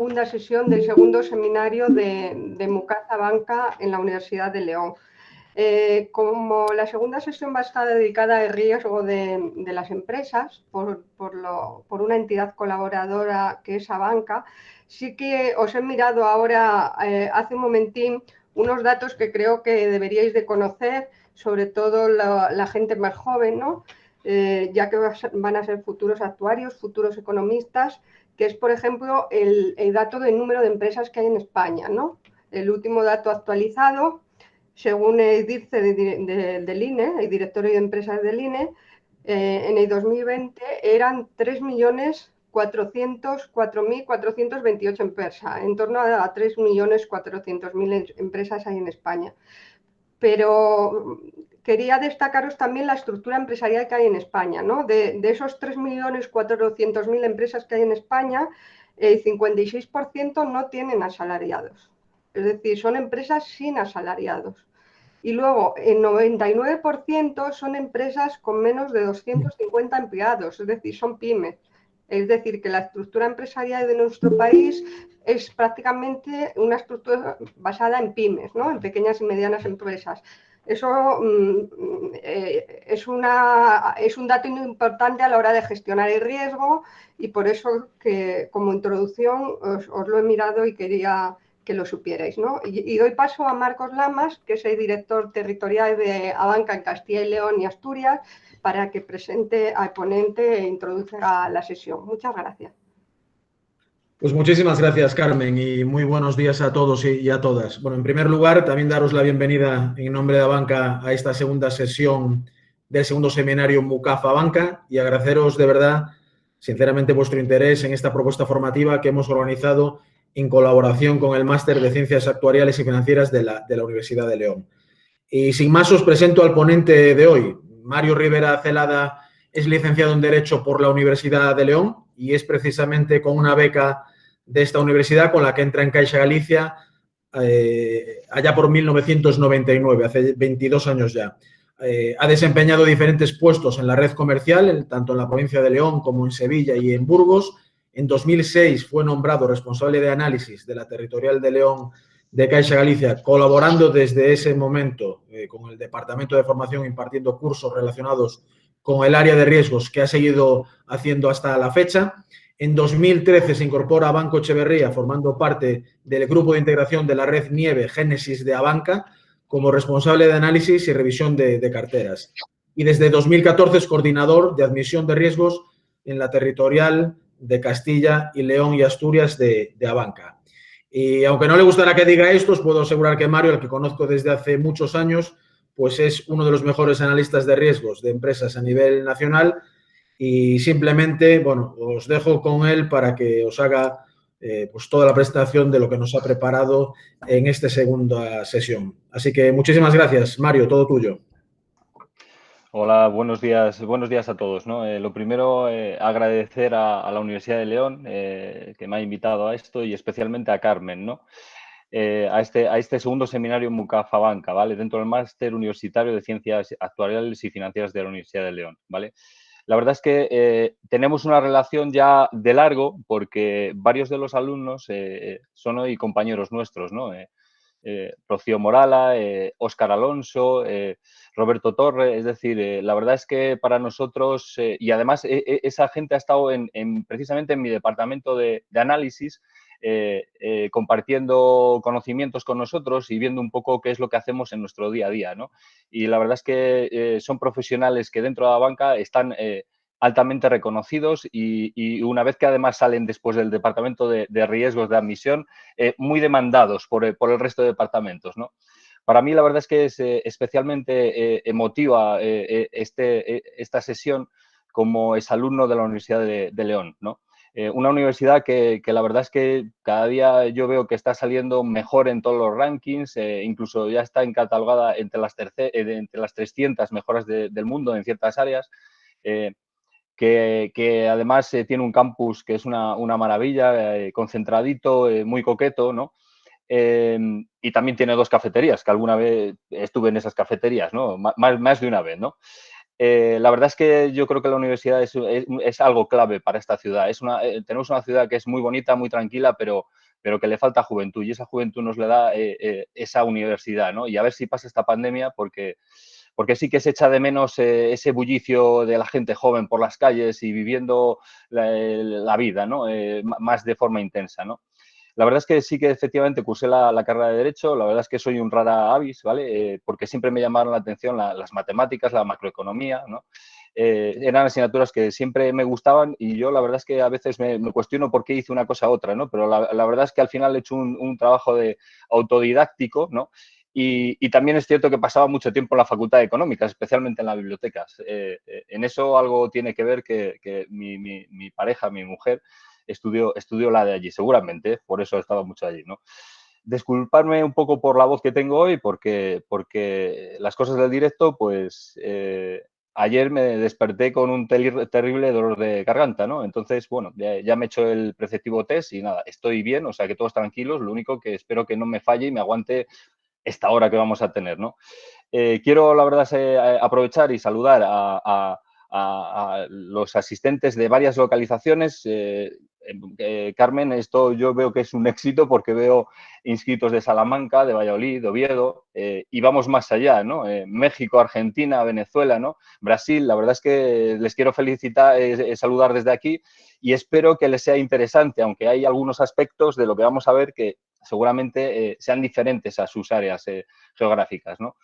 segunda sesión del segundo seminario de Mucaza Banca en la Universidad de León. Como la segunda sesión va a estar dedicada al riesgo de las empresas por una entidad colaboradora que es Abanca, sí que os he mirado ahora, hace un momentín, unos datos que creo que deberíais de conocer, sobre todo la gente más joven, ¿no? Ya que van a ser futuros actuarios, futuros economistas, que es, por ejemplo, el dato del número de empresas que hay en España, ¿no? El último dato actualizado, según el DIRCE del INE, el Directorio de Empresas del INE, en el 2020 eran 3.404.428 empresas, en torno a 3.400.000 empresas hay en España. Pero quería destacaros también la estructura empresarial que hay en España, ¿no? De esos 3.400.000 empresas que hay en España, el 56% no tienen asalariados. Es decir, son empresas sin asalariados. Y luego, el 99% son empresas con menos de 250 empleados, es decir, son pymes. Es decir, que la estructura empresarial de nuestro país es prácticamente una estructura basada en pymes, ¿no? En pequeñas y medianas empresas. Eso es un dato muy importante a la hora de gestionar el riesgo y por eso que como introducción os lo he mirado y quería que lo supierais, ¿no? Y doy paso a Marcos Lamas, que es el director territorial de Abanca en Castilla y León y Asturias, para que presente al ponente e introduzca la sesión. Muchas gracias. Pues muchísimas gracias, Carmen, y muy buenos días a todos y a todas. Bueno, en primer lugar, también daros la bienvenida en nombre de Abanca a esta segunda sesión del segundo seminario Mucaza Banca y agradeceros de verdad, sinceramente, vuestro interés en esta propuesta formativa que hemos organizado en colaboración con el Máster de Ciencias Actuariales y Financieras de la Universidad de León. Y sin más, os presento al ponente de hoy. Mario Rivera Celada es licenciado en Derecho por la Universidad de León y es precisamente con una beca de esta universidad con la que entra en Caixa Galicia allá por 1999, hace 22 años ya. Ha desempeñado diferentes puestos en la red comercial, tanto en la provincia de León como en Sevilla y en Burgos. En 2006 fue nombrado responsable de análisis de la Territorial de León de Caixa Galicia, colaborando desde ese momento con el Departamento de Formación, impartiendo cursos relacionados con el área de riesgos que ha seguido haciendo hasta la fecha. En 2013 se incorpora a Banco Echeverría, formando parte del grupo de integración de la red Nieve Génesis de Abanca, como responsable de análisis y revisión de carteras. Y desde 2014 es coordinador de admisión de riesgos en la territorial de Castilla y León y Asturias de Abanca. Y aunque no le gustará que diga esto, os puedo asegurar que Mario, al que conozco desde hace muchos años, pues es uno de los mejores analistas de riesgos de empresas a nivel nacional y simplemente, bueno, os dejo con él para que os haga pues toda la presentación de lo que nos ha preparado en esta segunda sesión. Así que muchísimas gracias, Mario, todo tuyo. Hola, buenos días a todos, ¿no? Lo primero, agradecer a la Universidad de León que me ha invitado a esto y especialmente a Carmen, ¿no? A este segundo seminario Mucaza Banca, ¿vale? Dentro del Máster Universitario de Ciencias Actuariales y Financieras de la Universidad de León, ¿vale? La verdad es que tenemos una relación ya de largo porque varios de los alumnos son hoy compañeros nuestros, ¿no? Rocío Morala, Óscar Alonso, Roberto Torre, es decir, la verdad es que para nosotros, y además esa gente ha estado precisamente en mi departamento de análisis, compartiendo conocimientos con nosotros y viendo un poco qué es lo que hacemos en nuestro día a día, ¿no? Y la verdad es que son profesionales que dentro de la banca están altamente reconocidos y una vez que además salen después del departamento de riesgos de admisión, muy demandados por el resto de departamentos, ¿no? Para mí la verdad es que es especialmente emotiva esta sesión como exalumno de la Universidad de León, ¿no? Una universidad que la verdad es que cada día yo veo que está saliendo mejor en todos los rankings, incluso ya está catalogada entre las 300 mejores del mundo en ciertas áreas, que además tiene un campus que es una maravilla, concentradito, muy coqueto, ¿no? Y también tiene 2 cafeterías, que alguna vez estuve en esas cafeterías, ¿no? Más de una vez, ¿no? La verdad es que yo creo que la universidad es algo clave para esta ciudad. Tenemos una ciudad que es muy bonita, muy tranquila, pero que le falta juventud y esa juventud nos le da esa universidad, ¿no? Y a ver si pasa esta pandemia porque sí que se echa de menos ese bullicio de la gente joven por las calles y viviendo la vida, ¿no? Más de forma intensa, ¿no? La verdad es que sí que efectivamente cursé la carrera de Derecho, la verdad es que soy un rara avis, ¿vale? Porque siempre me llamaron la atención las matemáticas, la macroeconomía, ¿no? Eran asignaturas que siempre me gustaban y yo la verdad es que a veces me cuestiono por qué hice una cosa u otra, ¿no? Pero la verdad es que al final he hecho un trabajo de autodidáctico, ¿no? Y también es cierto que pasaba mucho tiempo en la Facultad de Económicas, especialmente en las bibliotecas. En eso algo tiene que ver que mi pareja, mi mujer, estudió la de allí, seguramente, por eso he estado mucho allí, ¿no? Disculparme un poco por la voz que tengo hoy, porque las cosas del directo, pues ayer me desperté con un terrible dolor de garganta, ¿no? Entonces, bueno, ya me he hecho el preceptivo test y nada, estoy bien, o sea que todos tranquilos, lo único que espero que no me falle y me aguante esta hora que vamos a tener, ¿no? Quiero, la verdad, aprovechar y saludar a los asistentes de varias localizaciones. Carmen, esto yo veo que es un éxito porque veo inscritos de Salamanca, de Valladolid, de Oviedo, y vamos más allá, ¿no? México, Argentina, Venezuela, ¿no? Brasil, la verdad es que les quiero felicitar, saludar desde aquí y espero que les sea interesante, aunque hay algunos aspectos de lo que vamos a ver que seguramente sean diferentes a sus áreas geográficas, ¿no?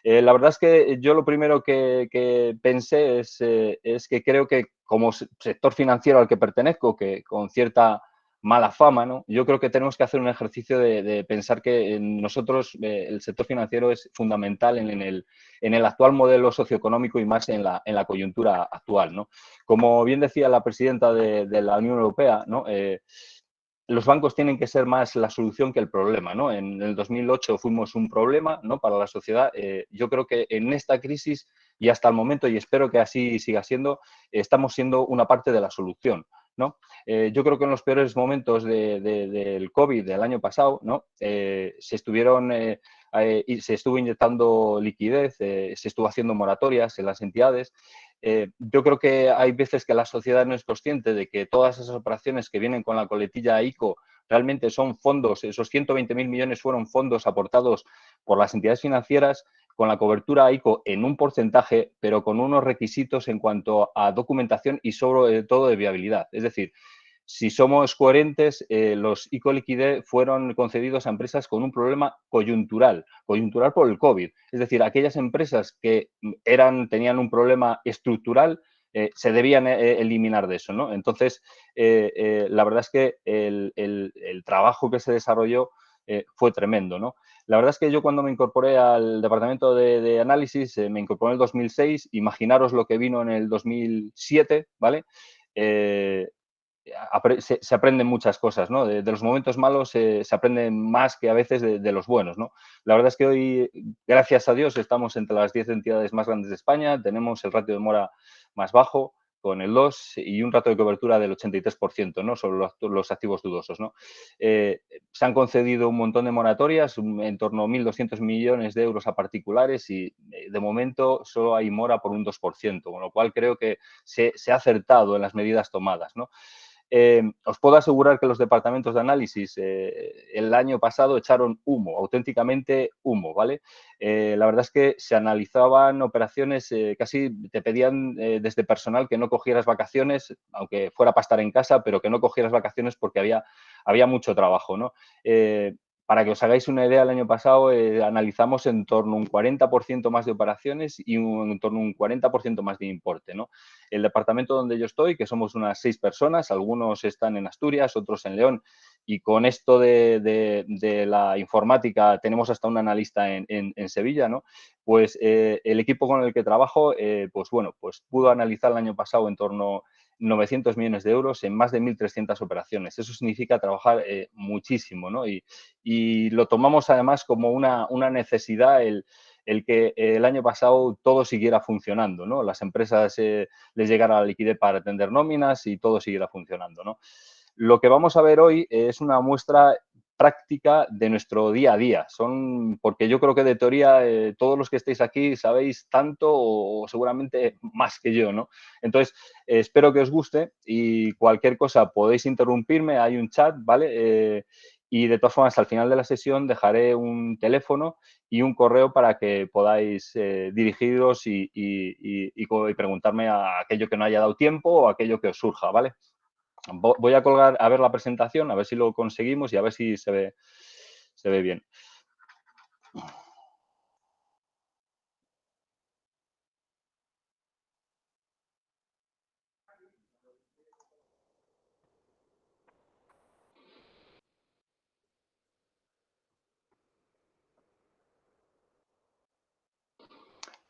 La verdad es que yo lo primero que pensé es que creo que como sector financiero al que pertenezco, que con cierta mala fama, ¿no? Yo creo que tenemos que hacer un ejercicio de pensar que nosotros el sector financiero es fundamental en el actual modelo socioeconómico y más en la coyuntura actual, ¿no? Como bien decía la presidenta de la Unión Europea, ¿no? Los bancos tienen que ser más la solución que el problema, ¿no? En el 2008 fuimos un problema, ¿no? Para la sociedad. Yo creo que en esta crisis y hasta el momento, y espero que así siga siendo, estamos siendo una parte de la solución, ¿no? Yo creo que en los peores momentos del COVID del año pasado, ¿no? Se estuvo inyectando liquidez, se estuvo haciendo moratorias en las entidades. Yo creo que hay veces que la sociedad no es consciente de que todas esas operaciones que vienen con la coletilla ICO realmente son fondos, esos 120.000 millones fueron fondos aportados por las entidades financieras con la cobertura ICO en un porcentaje, pero con unos requisitos en cuanto a documentación y sobre todo de viabilidad. Es decir, si somos coherentes, los ICO liquidez fueron concedidos a empresas con un problema coyuntural por el COVID. Es decir, aquellas empresas que tenían un problema estructural se debían eliminar de eso, ¿no? Entonces, la verdad es que el trabajo que se desarrolló fue tremendo, ¿no? La verdad es que yo cuando me incorporé al departamento de análisis, me incorporé en el 2006, imaginaros lo que vino en el 2007, ¿vale? Se aprenden muchas cosas, ¿no? De los momentos malos se aprende más que a veces de los buenos, ¿no? La verdad es que hoy, gracias a Dios, estamos entre las 10 entidades más grandes de España, tenemos el ratio de mora más bajo, con el 2 y un ratio de cobertura del 83%, ¿no? Sobre los activos dudosos, ¿no? Se han concedido un montón de moratorias, en torno a 1.200 millones de euros a particulares y de momento solo hay mora por un 2%, con lo cual creo que se ha acertado en las medidas tomadas, ¿no? Os puedo asegurar que los departamentos de análisis el año pasado echaron humo, auténticamente humo, ¿vale? La verdad es que se analizaban operaciones, casi te pedían desde personal que no cogieras vacaciones, aunque fuera para estar en casa, pero que no cogieras vacaciones porque había mucho trabajo, ¿no? Para que os hagáis una idea, el año pasado analizamos en torno a un 40% más de operaciones y en torno a un 40% más de importe, ¿no? El departamento donde yo estoy, que somos unas 6 personas, algunos están en Asturias, otros en León, y con esto de la informática tenemos hasta un analista en Sevilla, ¿no? Pues el equipo con el que trabajo, pues bueno, pues pudo analizar el año pasado en torno 900 millones de euros en más de 1.300 operaciones. Eso significa trabajar muchísimo, ¿no? Y lo tomamos además como una necesidad el que el año pasado todo siguiera funcionando, ¿no? Las empresas les llegara la liquidez para atender nóminas y todo siguiera funcionando, ¿no? Lo que vamos a ver hoy es una muestra práctica de nuestro día a día. Porque yo creo que de teoría todos los que estéis aquí sabéis tanto o seguramente más que yo, ¿no? Entonces, espero que os guste y cualquier cosa podéis interrumpirme, hay un chat, ¿vale? Y de todas formas, al final de la sesión dejaré un teléfono y un correo para que podáis dirigiros y preguntarme a aquello que no haya dado tiempo o aquello que os surja, ¿vale? Voy a colgar a ver la presentación, a ver si lo conseguimos y a ver si se ve bien.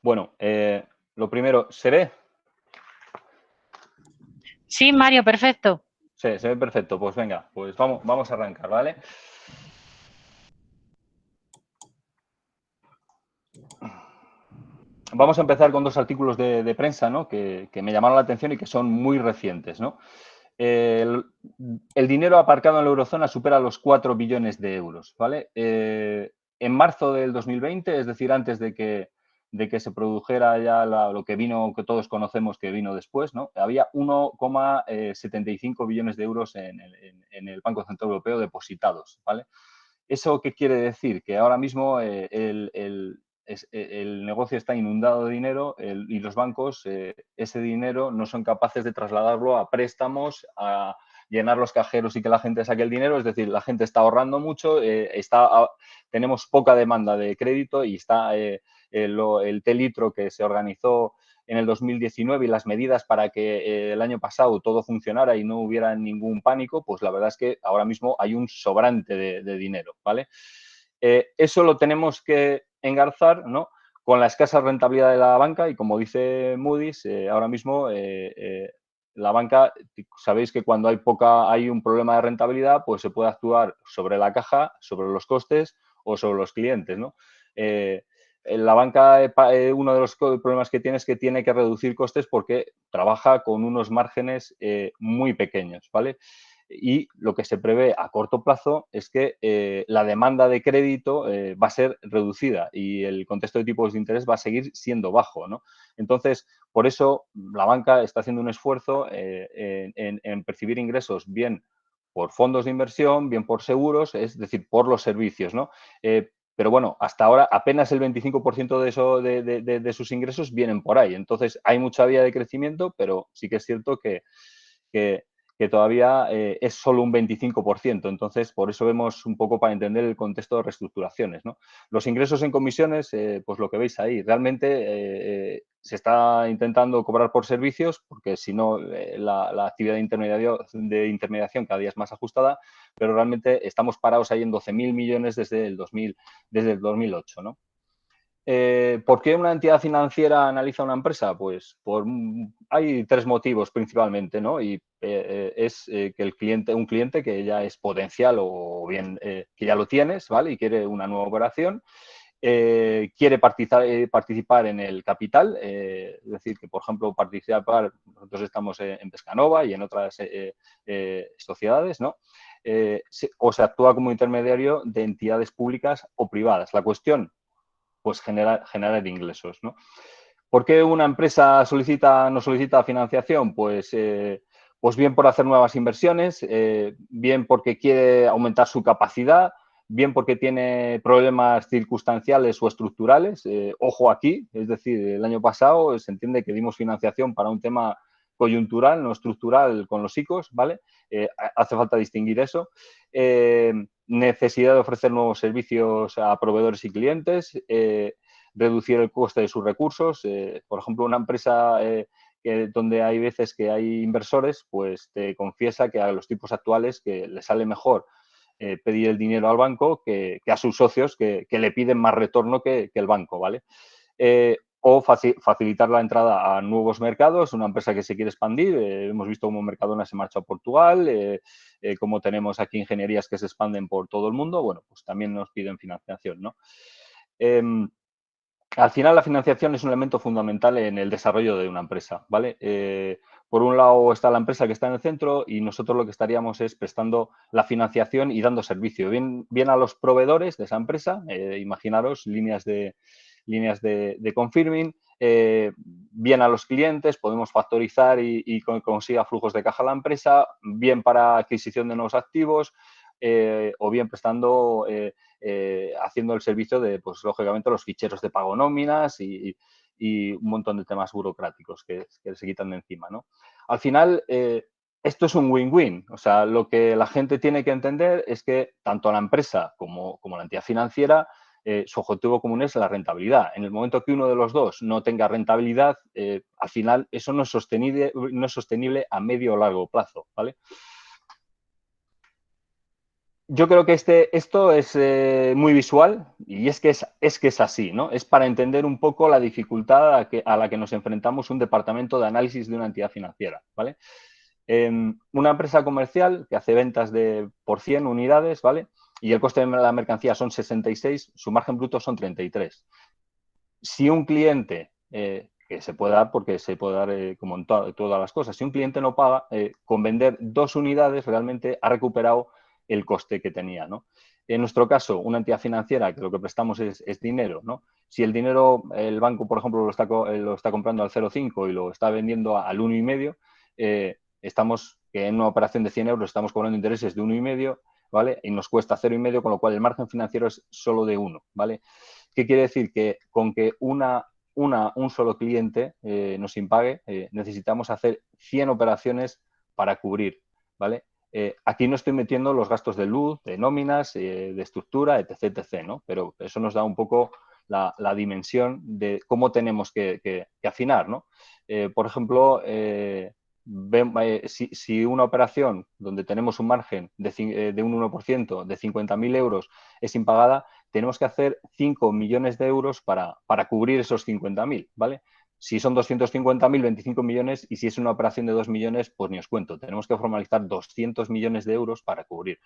Bueno, lo primero, ¿se ve? Sí, Mario, perfecto. Sí, se ve perfecto. Pues venga, pues vamos a arrancar, ¿vale? Vamos a empezar con dos artículos de prensa, ¿no? que me llamaron la atención y que son muy recientes, ¿no? El dinero aparcado en la eurozona supera los 4 billones de euros, ¿vale? En marzo del 2020, es decir, antes de que se produjera ya lo que vino, que todos conocemos que vino después, ¿no? Había 1,75 billones de euros en el Banco Central Europeo depositados, ¿vale? ¿Eso qué quiere decir? Que ahora mismo el negocio está inundado de dinero y los bancos ese dinero no son capaces de trasladarlo a préstamos, a llenar los cajeros y que la gente saque el dinero. Es decir, la gente está ahorrando mucho, tenemos poca demanda de crédito y está el T-Litro que se organizó en el 2019 y las medidas para que el año pasado todo funcionara y no hubiera ningún pánico, pues la verdad es que ahora mismo hay un sobrante de dinero, ¿vale? Eso lo tenemos que engarzar, ¿no? Con la escasa rentabilidad de la banca y como dice Moody's, ahora mismo la banca, sabéis que cuando hay un problema de rentabilidad, pues se puede actuar sobre la caja, sobre los costes o sobre los clientes, ¿no? La banca, uno de los problemas que tiene es que tiene que reducir costes porque trabaja con unos márgenes muy pequeños, ¿vale? Y lo que se prevé a corto plazo es que la demanda de crédito va a ser reducida y el contexto de tipos de interés va a seguir siendo bajo, ¿no? Entonces, por eso la banca está haciendo un esfuerzo en percibir ingresos bien por fondos de inversión, bien por seguros, es decir, por los servicios, ¿no? Pero bueno, hasta ahora apenas el 25% de sus ingresos vienen por ahí. Entonces, hay mucha vía de crecimiento, pero sí que es cierto que todavía es solo un 25%. Entonces, por eso vemos un poco para entender el contexto de reestructuraciones, ¿no? Los ingresos en comisiones, pues lo que veis ahí, realmente se está intentando cobrar por servicios porque si no la actividad de intermediación cada día es más ajustada, pero realmente estamos parados ahí en 12.000 millones desde el 2008, ¿no? ¿Por qué una entidad financiera analiza una empresa? Pues hay tres motivos principalmente, ¿no? Y es que un cliente que ya es potencial o bien que ya lo tienes, ¿vale? Y quiere una nueva operación, quiere participar en el capital, es decir, que por ejemplo nosotros estamos en Pescanova y en otras sociedades, ¿no? O se actúa como intermediario de entidades públicas o privadas. La cuestión pues generar ingresos, ¿no? ¿Por qué una empresa no solicita financiación? Pues bien por hacer nuevas inversiones, bien porque quiere aumentar su capacidad, bien porque tiene problemas circunstanciales o estructurales. Ojo aquí, es decir, el año pasado se entiende que dimos financiación para un tema coyuntural, no estructural con los ICOs, ¿vale? Hace falta distinguir eso. Necesidad de ofrecer nuevos servicios a proveedores y clientes, reducir el coste de sus recursos. Por ejemplo, una empresa donde hay veces que hay inversores, pues te confiesa que a los tipos actuales que le sale mejor pedir el dinero al banco que a sus socios que le piden más retorno que el banco, ¿vale? O facilitar la entrada a nuevos mercados, una empresa que se quiere expandir. Hemos visto cómo Mercadona se marcha a Portugal, cómo tenemos aquí ingenierías que se expanden por todo el mundo. Bueno, pues también nos piden financiación, ¿no? Al final, la financiación es un elemento fundamental en el desarrollo de una empresa, ¿vale? por un lado está la empresa que está en el centro y nosotros lo que estaríamos es prestando la financiación y dando servicio, bien a los proveedores de esa empresa, imaginaros líneas de confirming, bien a los clientes, podemos factorizar y consiga flujos de caja a la empresa, bien para adquisición de nuevos activos, o bien prestando, haciendo el servicio de, pues lógicamente, los ficheros de pago nóminas y un montón de temas burocráticos que se quitan de encima, ¿no? Al final, esto es un win-win. O sea, lo que la gente tiene que entender es que tanto la empresa como la entidad financiera, su objetivo común es la rentabilidad. En el momento que uno de los dos no tenga rentabilidad, al final eso no es sostenible a medio o largo plazo, ¿vale? Yo creo que esto es muy visual y es que es así, ¿no? Es para entender un poco la dificultad a la que nos enfrentamos un departamento de análisis de una entidad financiera, ¿vale? Una empresa comercial que hace ventas por 100 unidades, ¿vale? Y el coste de la mercancía son 66, su margen bruto son 33. Si un cliente, que se puede dar porque se puede dar como en todas las cosas, si un cliente no paga, con vender 2 unidades realmente ha recuperado el coste que tenía, ¿no? En nuestro caso, una entidad financiera que lo que prestamos es dinero, ¿no? Si el dinero, el banco, por ejemplo, lo está comprando al 0,5 y lo está vendiendo al 1,5, estamos en una operación de 100 euros, estamos cobrando intereses de 1,5, ¿vale? Y nos cuesta 0,5, con lo cual el margen financiero es solo de 1, ¿vale? ¿Qué quiere decir? Que con que un solo cliente nos impague, necesitamos hacer 100 operaciones para cubrir, ¿vale? Aquí no estoy metiendo los gastos de luz, de nóminas, de estructura, etc., etc., ¿no? Pero eso nos da un poco la dimensión de cómo tenemos que afinar, ¿no? Por ejemplo, si una operación donde tenemos un margen de un 1% de 50.000 euros es impagada, tenemos que hacer 5 millones de euros para cubrir esos 50.000, ¿vale? Si son 250.000, 25 millones, y si es una operación de 2 millones, pues ni os cuento. Tenemos que formalizar 200 millones de euros para cubrir.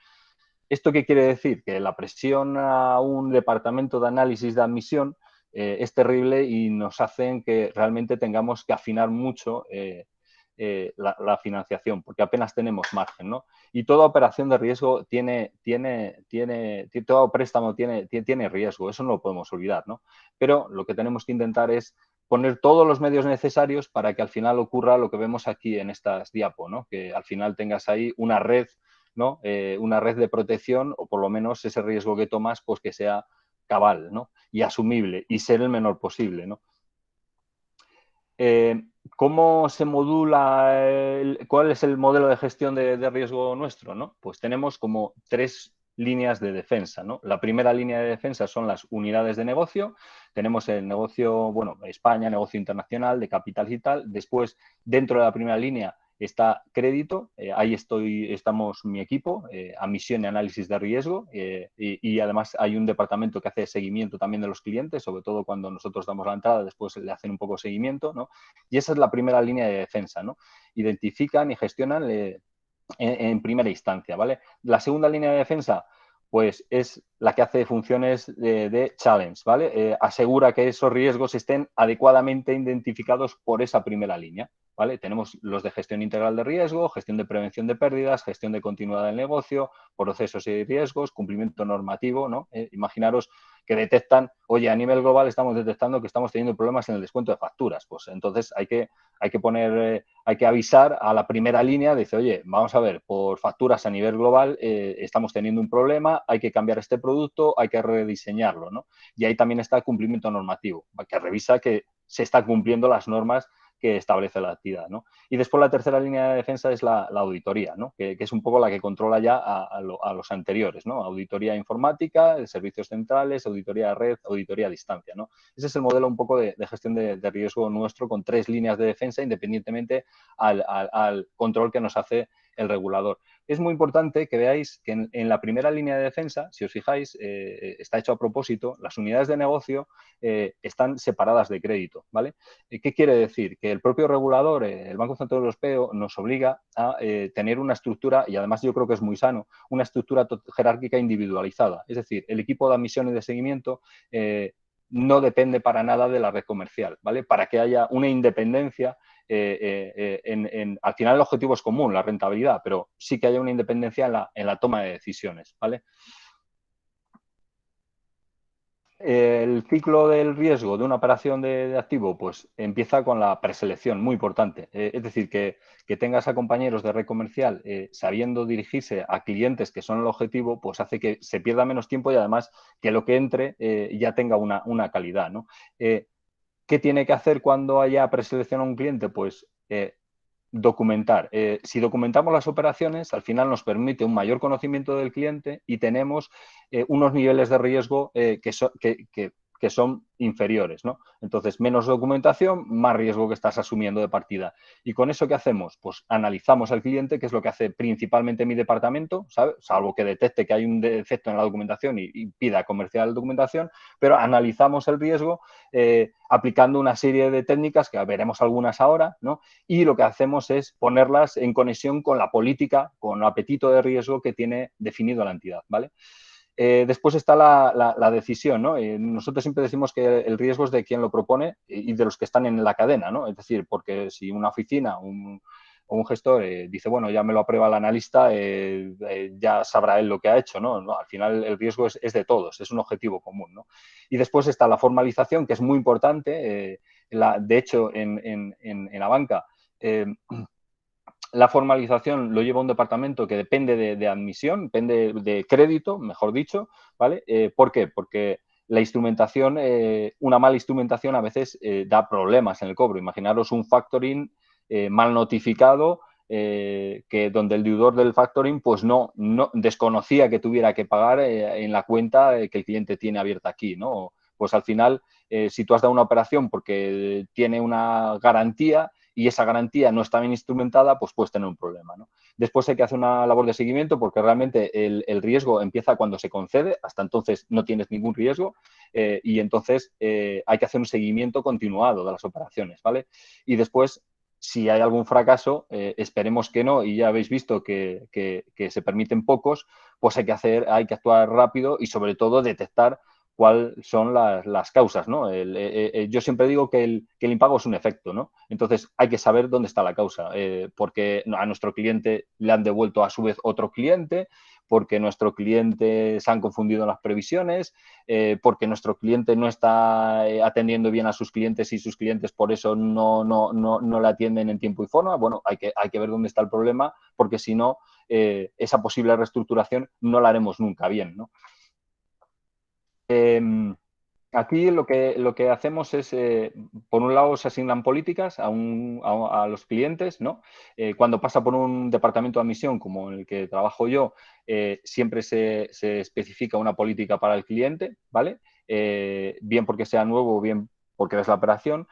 ¿Esto qué quiere decir? Que la presión a un departamento de análisis de admisión es terrible y nos hacen que realmente tengamos que afinar mucho la financiación, porque apenas tenemos margen, ¿no? Y toda operación de riesgo todo préstamo tiene riesgo, eso no lo podemos olvidar, ¿no? Pero lo que tenemos que intentar es poner todos los medios necesarios para que al final ocurra lo que vemos aquí en estas diapos, ¿no? Que al final tengas ahí una red, ¿no? Una red de protección, o por lo menos ese riesgo que tomas, pues que sea cabal, ¿no? Y asumible y ser el menor posible, ¿no? ¿Cómo se modula? ¿Cuál es el modelo de gestión de riesgo nuestro, ¿no? Pues tenemos como 3 líneas de defensa, ¿no? La primera línea de defensa son las unidades de negocio. Tenemos el negocio, bueno, España, negocio internacional, de capital y tal. Después, dentro de la primera línea, está crédito, ahí estamos mi equipo, admisión y análisis de riesgo, y además hay un departamento que hace seguimiento también de los clientes, sobre todo cuando nosotros damos la entrada, después le hacen un poco de seguimiento, ¿no? Y esa es la primera línea de defensa, ¿no? Identifican y gestionan en primera instancia, ¿vale? La segunda línea de defensa, pues es la que hace funciones de challenge, ¿vale? Asegura que esos riesgos estén adecuadamente identificados por esa primera línea, ¿vale? Tenemos los de gestión integral de riesgo, gestión de prevención de pérdidas, gestión de continuidad del negocio, procesos y riesgos, cumplimiento normativo, ¿no? Imaginaros que detectan, oye, a nivel global estamos detectando que estamos teniendo problemas en el descuento de facturas, pues entonces hay que avisar a la primera línea, dice, oye, vamos a ver, por facturas a nivel global estamos teniendo un problema, hay que cambiar este producto, hay que rediseñarlo, ¿no? Y ahí también está el cumplimiento normativo, que revisa que se están cumpliendo las normas que establece la actividad, ¿no? Y después la tercera línea de defensa es la auditoría, ¿no? Que es un poco la que controla ya a los anteriores, ¿no? Auditoría informática, servicios centrales, auditoría de red, auditoría a distancia, ¿no? Ese es el modelo un poco de gestión de riesgo nuestro, con 3 líneas de defensa independientemente al control que nos hace el regulador. Es muy importante que veáis que en la primera línea de defensa, si os fijáis, está hecho a propósito, las unidades de negocio están separadas de crédito, ¿vale? ¿Qué quiere decir? Que el propio regulador, el Banco Central Europeo, nos obliga a tener una estructura, y además yo creo que es muy sano, una estructura jerárquica individualizada. Es decir, el equipo de admisión y de seguimiento no depende para nada de la red comercial, ¿vale? Para que haya una independencia al final el objetivo es común, la rentabilidad, pero sí que haya una independencia en la toma de decisiones, ¿vale? El ciclo del riesgo de una operación de activo pues empieza con la preselección, muy importante. Es decir, que tengas a compañeros de red comercial sabiendo dirigirse a clientes que son el objetivo, pues hace que se pierda menos tiempo y además que lo que entre ya tenga una calidad, ¿no? ¿Qué tiene que hacer cuando haya preseleccionado a un cliente? Pues documentar. Si documentamos las operaciones, al final nos permite un mayor conocimiento del cliente y tenemos unos niveles de riesgo que son inferiores, ¿no? Entonces, menos documentación, más riesgo que estás asumiendo de partida. ¿Y con eso qué hacemos? Pues analizamos al cliente, que es lo que hace principalmente mi departamento, ¿sabes? Salvo que detecte que hay un defecto en la documentación y pida comercial documentación, pero analizamos el riesgo aplicando una serie de técnicas, que veremos algunas ahora, ¿no? Y lo que hacemos es ponerlas en conexión con la política, con el apetito de riesgo que tiene definido la entidad, ¿vale? Después está la decisión, ¿no? Nosotros siempre decimos que el riesgo es de quien lo propone y de los que están en la cadena, ¿no? Es decir, porque si una oficina o un gestor dice, bueno, ya me lo aprueba el analista, ya sabrá él lo que ha hecho, ¿no? No, al final el riesgo es de todos, es un objetivo común, ¿no? Y después está la formalización, que es muy importante. De hecho, en la banca, la formalización lo lleva un departamento que depende de admisión, depende de crédito, mejor dicho, ¿vale? ¿Por qué? Porque la instrumentación, una mala instrumentación a veces da problemas en el cobro. Imaginaros un factoring mal notificado, que donde el deudor del factoring pues no desconocía que tuviera que pagar en la cuenta que el cliente tiene abierta aquí, ¿no? Pues al final, si tú has dado una operación porque tiene una garantía y esa garantía no está bien instrumentada, pues puedes tener un problema, ¿no? Después hay que hacer una labor de seguimiento porque realmente el riesgo empieza cuando se concede, hasta entonces no tienes ningún riesgo y entonces hay que hacer un seguimiento continuado de las operaciones, ¿vale? Y después, si hay algún fracaso, esperemos que no, y ya habéis visto que se permiten pocos, pues hay que actuar rápido y sobre todo detectar cuáles son las causas, ¿no? Yo siempre digo que el impago es un efecto, ¿no? Entonces hay que saber dónde está la causa, porque a nuestro cliente le han devuelto a su vez otro cliente, porque nuestro cliente se han confundido en las previsiones, porque nuestro cliente no está atendiendo bien a sus clientes y sus clientes por eso no le atienden en tiempo y forma. Bueno, hay que ver dónde está el problema, porque si no, esa posible reestructuración no la haremos nunca bien, ¿no? Aquí lo que hacemos es, por un lado, se asignan políticas a los clientes, ¿no? Cuando pasa por un departamento de admisión, como en el que trabajo yo, siempre se especifica una política para el cliente, ¿vale? Bien porque sea nuevo, bien porque es la operación.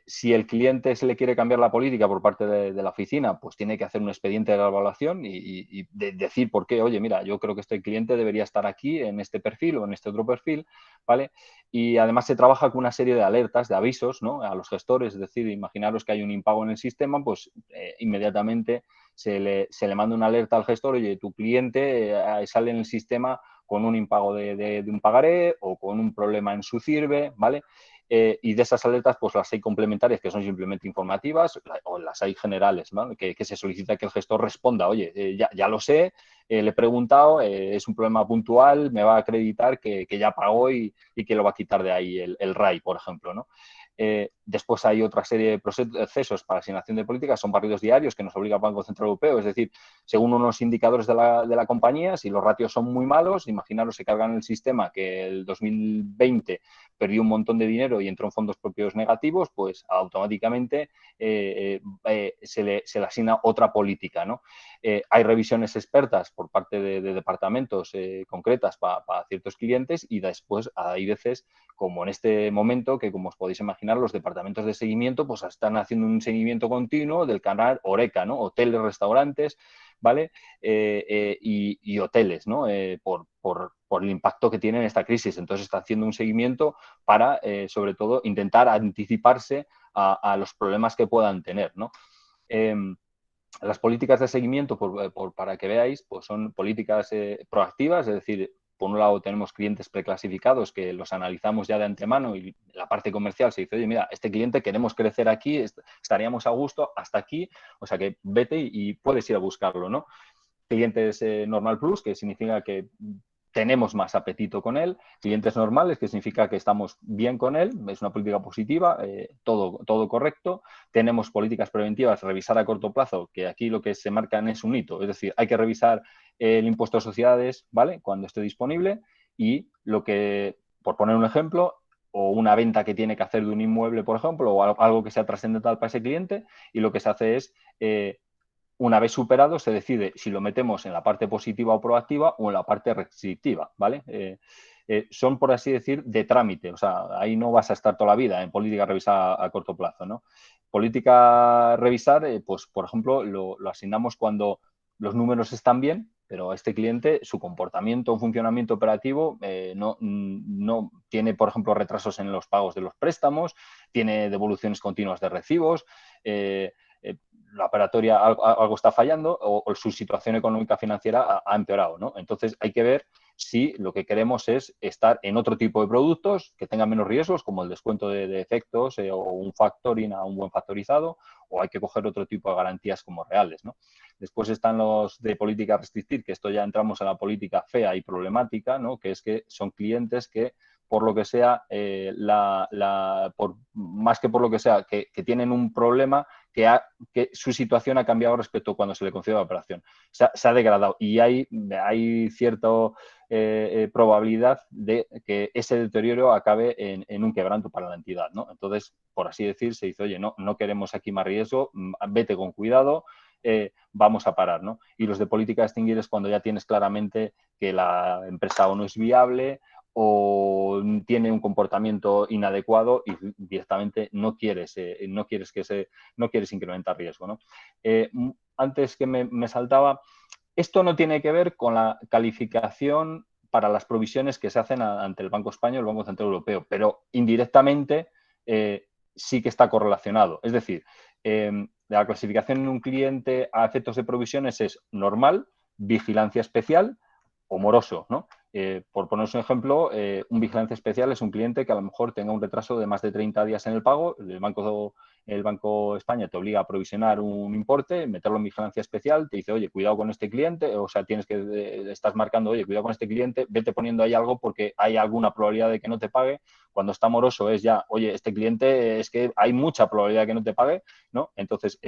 Si el cliente se le quiere cambiar la política por parte de la oficina, pues tiene que hacer un expediente de evaluación y decir por qué, oye, mira, yo creo que este cliente debería estar aquí en este perfil o en este otro perfil, ¿vale? Y además se trabaja con una serie de alertas, de avisos, ¿no? A los gestores, es decir, imaginaros que hay un impago en el sistema, pues inmediatamente se le manda una alerta al gestor, oye, tu cliente sale en el sistema con un impago de un pagaré o con un problema en su CIRBE, ¿vale? Y de esas alertas, pues las hay complementarias que son simplemente informativas o las hay generales, ¿no? Que se solicita que el gestor responda, oye, ya lo sé, le he preguntado, es un problema puntual, me va a acreditar que ya pagó y que lo va a quitar de ahí el RAI, por ejemplo, ¿no? Después hay otra serie de procesos para asignación de políticas, son barridos diarios que nos obliga el Banco Central Europeo, es decir, según unos indicadores de la compañía, si los ratios son muy malos, imaginaros se cargan el sistema que el 2020 perdió un montón de dinero y entró en fondos propios negativos, pues automáticamente se le asigna otra política, ¿no? Hay revisiones expertas por parte de departamentos concretas para ciertos clientes y después hay veces, como en este momento, que como os podéis imaginar, los departamentos de seguimiento pues están haciendo un seguimiento continuo del canal Horeca, ¿no? Hoteles, restaurantes, ¿vale? Y hoteles, ¿no? Por el impacto que tiene esta crisis. Entonces está haciendo un seguimiento para, sobre todo, intentar anticiparse a los problemas que puedan tener, ¿no? Las políticas de seguimiento, para que veáis, pues son políticas proactivas, es decir, por un lado tenemos clientes preclasificados que los analizamos ya de antemano y la parte comercial se dice, oye, mira, este cliente queremos crecer aquí, estaríamos a gusto hasta aquí, o sea que vete y puedes ir a buscarlo, ¿no? Clientes Normal Plus, que significa que tenemos más apetito con él, clientes normales, que significa que estamos bien con él, es una política positiva, todo correcto, tenemos políticas preventivas, revisar a corto plazo, que aquí lo que se marcan es un hito, es decir, hay que revisar el impuesto de sociedades, ¿vale?, cuando esté disponible y lo que, por poner un ejemplo, o una venta que tiene que hacer de un inmueble, por ejemplo, o algo que sea trascendental para ese cliente y lo que se hace es una vez superado, se decide si lo metemos en la parte positiva o proactiva o en la parte restrictiva, ¿vale? Son, por así decir, de trámite. O sea, ahí no vas a estar toda la vida en política revisada a corto plazo, ¿no? Política revisar, pues, por ejemplo, lo asignamos cuando los números están bien, pero este cliente, su comportamiento o funcionamiento operativo no tiene, por ejemplo, retrasos en los pagos de los préstamos, tiene devoluciones continuas de recibos, la operatoria algo está fallando o su situación económica financiera ha empeorado, ¿no? Entonces hay que ver si lo que queremos es estar en otro tipo de productos que tengan menos riesgos, como el descuento de efectos o un factoring a un buen factorizado, o hay que coger otro tipo de garantías como reales, ¿no? Después están los de política restrictiva, que esto ya entramos en la política fea y problemática, ¿no? Que es que son clientes que por lo que sea, más que por lo que sea, que tienen un problema que su situación ha cambiado respecto a cuando se le concedió la operación. Se ha degradado y hay cierta probabilidad de que ese deterioro acabe en un quebranto para la entidad, ¿no? Entonces, por así decir, se dice, oye, no queremos aquí más riesgo, vete con cuidado, vamos a parar, ¿no? Y los de política de extinguir es cuando ya tienes claramente que la empresa o no es viable o tiene un comportamiento inadecuado y directamente no quieres incrementar riesgo, ¿no? Antes que me saltaba, esto no tiene que ver con la calificación para las provisiones que se hacen ante el Banco Español, el Banco Central Europeo, pero indirectamente sí que está correlacionado. Es decir, la clasificación en un cliente a efectos de provisiones es normal, vigilancia especial o moroso, ¿no? Por poneros un ejemplo, un vigilancia especial es un cliente que a lo mejor tenga un retraso de más de 30 días en el pago. El Banco España te obliga a provisionar un importe, meterlo en vigilancia especial, te dice, oye, cuidado con este cliente, o sea, estás marcando, oye, cuidado con este cliente, vete poniendo ahí algo porque hay alguna probabilidad de que no te pague. Cuando está moroso es ya, oye, este cliente es que hay mucha probabilidad de que no te pague, ¿no? Entonces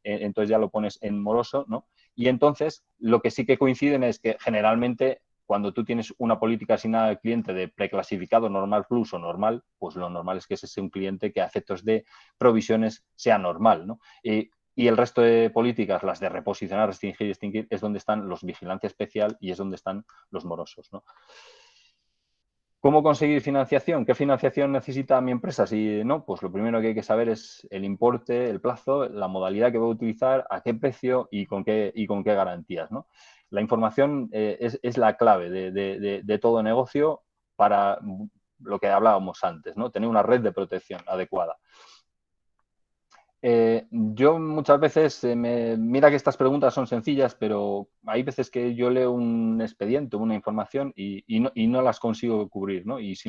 ya lo pones en moroso, ¿no? Y entonces lo que sí que coinciden es que generalmente cuando tú tienes una política asignada al cliente de preclasificado, normal plus o normal, pues lo normal es que ese sea un cliente que a efectos de provisiones sea normal, ¿no? Y el resto de políticas, las de reposicionar, restringir y extinguir, es donde están los vigilancia especial y es donde están los morosos, ¿no? ¿Cómo conseguir financiación? ¿Qué financiación necesita mi empresa? Si no, pues lo primero que hay que saber es el importe, el plazo, la modalidad que voy a utilizar, a qué precio y con qué garantías, ¿no? La información es la clave de todo negocio para lo que hablábamos antes, ¿no? Tener una red de protección adecuada. Yo muchas veces, mira que estas preguntas son sencillas, pero hay veces que yo leo un expediente, una información y no las consigo cubrir, ¿no? Y si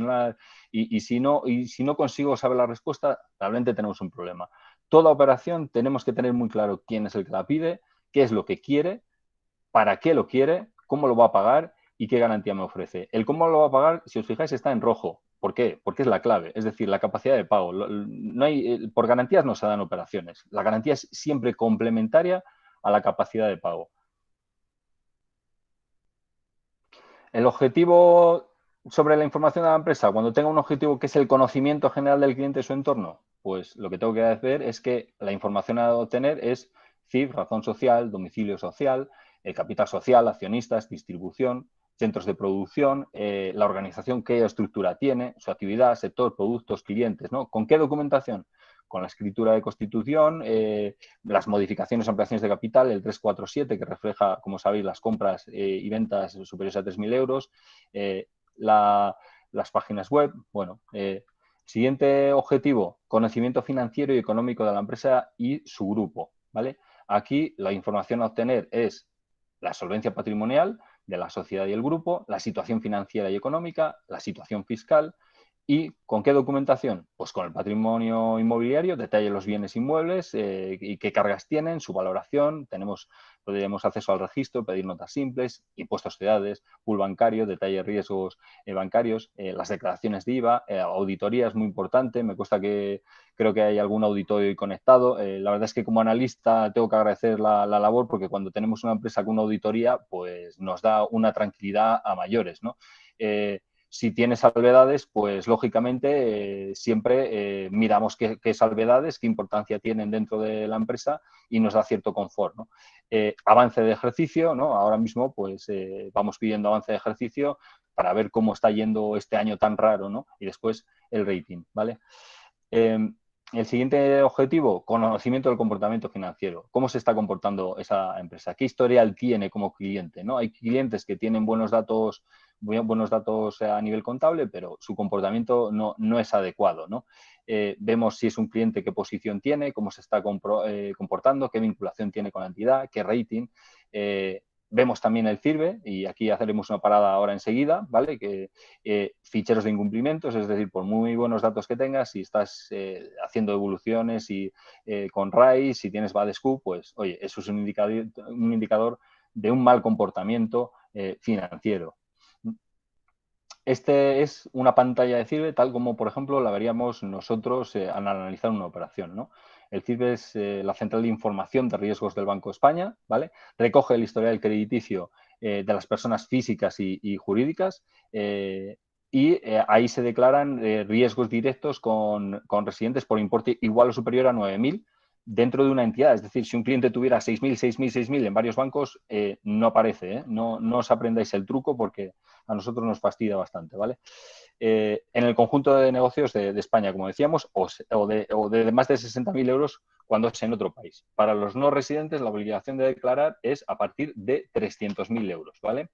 no consigo saber la respuesta, realmente tenemos un problema. Toda operación tenemos que tener muy claro quién es el que la pide, qué es lo que quiere, para qué lo quiere, cómo lo va a pagar y qué garantía me ofrece. El cómo lo va a pagar, si os fijáis, está en rojo. ¿Por qué? Porque es la clave, es decir, la capacidad de pago. Por garantías no se dan operaciones. La garantía es siempre complementaria a la capacidad de pago. El objetivo sobre la información de la empresa, cuando tenga un objetivo que es el conocimiento general del cliente y su entorno, pues lo que tengo que hacer es que la información a obtener es CIF, razón social, domicilio social, el capital social, accionistas, distribución, centros de producción, la organización, qué estructura tiene, su actividad, sector, productos, clientes, ¿no? ¿Con qué documentación? Con la escritura de constitución, las modificaciones o ampliaciones de capital, el 347, que refleja, como sabéis, las compras y ventas superiores a 3.000 euros, las páginas web. Bueno, siguiente objetivo, conocimiento financiero y económico de la empresa y su grupo, ¿vale? Aquí la información a obtener es la solvencia patrimonial, de la sociedad y el grupo, la situación financiera y económica, la situación fiscal. ¿Y con qué documentación? Pues con el patrimonio inmobiliario, detalle los bienes inmuebles y qué cargas tienen, su valoración, podríamos acceso al registro, pedir notas simples, impuestos a sociedades, pool bancario, detalle riesgos bancarios, las declaraciones de IVA, auditoría es muy importante, me cuesta que creo que hay algún auditor hoy conectado. La verdad es que como analista tengo que agradecer la labor porque cuando tenemos una empresa con una auditoría, pues nos da una tranquilidad a mayores, ¿no? Si tiene salvedades, pues lógicamente siempre miramos qué salvedades, qué importancia tienen dentro de la empresa y nos da cierto confort, ¿no? Avance de ejercicio, ¿no? Ahora mismo pues vamos pidiendo avance de ejercicio para ver cómo está yendo este año tan raro, ¿no? Y después el rating, ¿vale? El siguiente objetivo, conocimiento del comportamiento financiero. ¿Cómo se está comportando esa empresa? ¿Qué historial tiene como cliente, ¿no? Hay clientes que tienen buenos datos a nivel contable, pero su comportamiento no es adecuado, ¿no? Vemos si es un cliente, qué posición tiene, cómo se está comportando, qué vinculación tiene con la entidad, qué rating. Vemos también el CIRBE y aquí haremos una parada ahora enseguida, ¿vale? Que ficheros de incumplimientos, es decir, por muy buenos datos que tengas, si estás haciendo evoluciones y con RAI, si tienes BADESQ, pues oye, eso es un indicador de un mal comportamiento financiero. Este es una pantalla de CIRBE tal como, por ejemplo, la veríamos nosotros al analizar una operación, ¿no? El CIRBE es la central de información de riesgos del Banco de España, ¿vale? Recoge el historial crediticio de las personas físicas y jurídicas y ahí se declaran riesgos directos con residentes por importe igual o superior a 9.000 dentro de una entidad. Es decir, si un cliente tuviera 6.000, 6.000, 6.000 en varios bancos, no aparece, ¿eh? No os aprendáis el truco porque a nosotros nos fastidia bastante, ¿vale? En el conjunto de negocios de España, como decíamos, o de más de 60.000 euros cuando es en otro país. Para los no residentes, la obligación de declarar es a partir de 300.000 euros, ¿vale?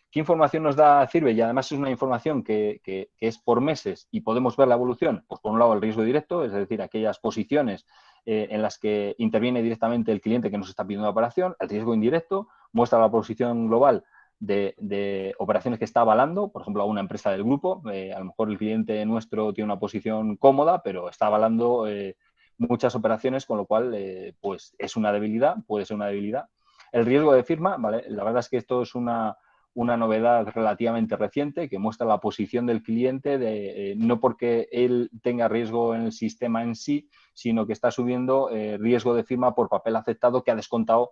¿Qué información nos da CIRBE? Y además es una información que es por meses y podemos ver la evolución. Pues por un lado el riesgo directo, es decir, aquellas posiciones en las que interviene directamente el cliente que nos está pidiendo la operación. El riesgo indirecto muestra la posición global de operaciones que está avalando, por ejemplo, a una empresa del grupo. A lo mejor el cliente nuestro tiene una posición cómoda, pero está avalando muchas operaciones, con lo cual pues es una debilidad, puede ser una debilidad. El riesgo de firma, ¿vale? La verdad es que esto es una novedad relativamente reciente que muestra la posición del cliente no porque él tenga riesgo en el sistema en sí, sino que está subiendo riesgo de firma por papel aceptado que ha descontado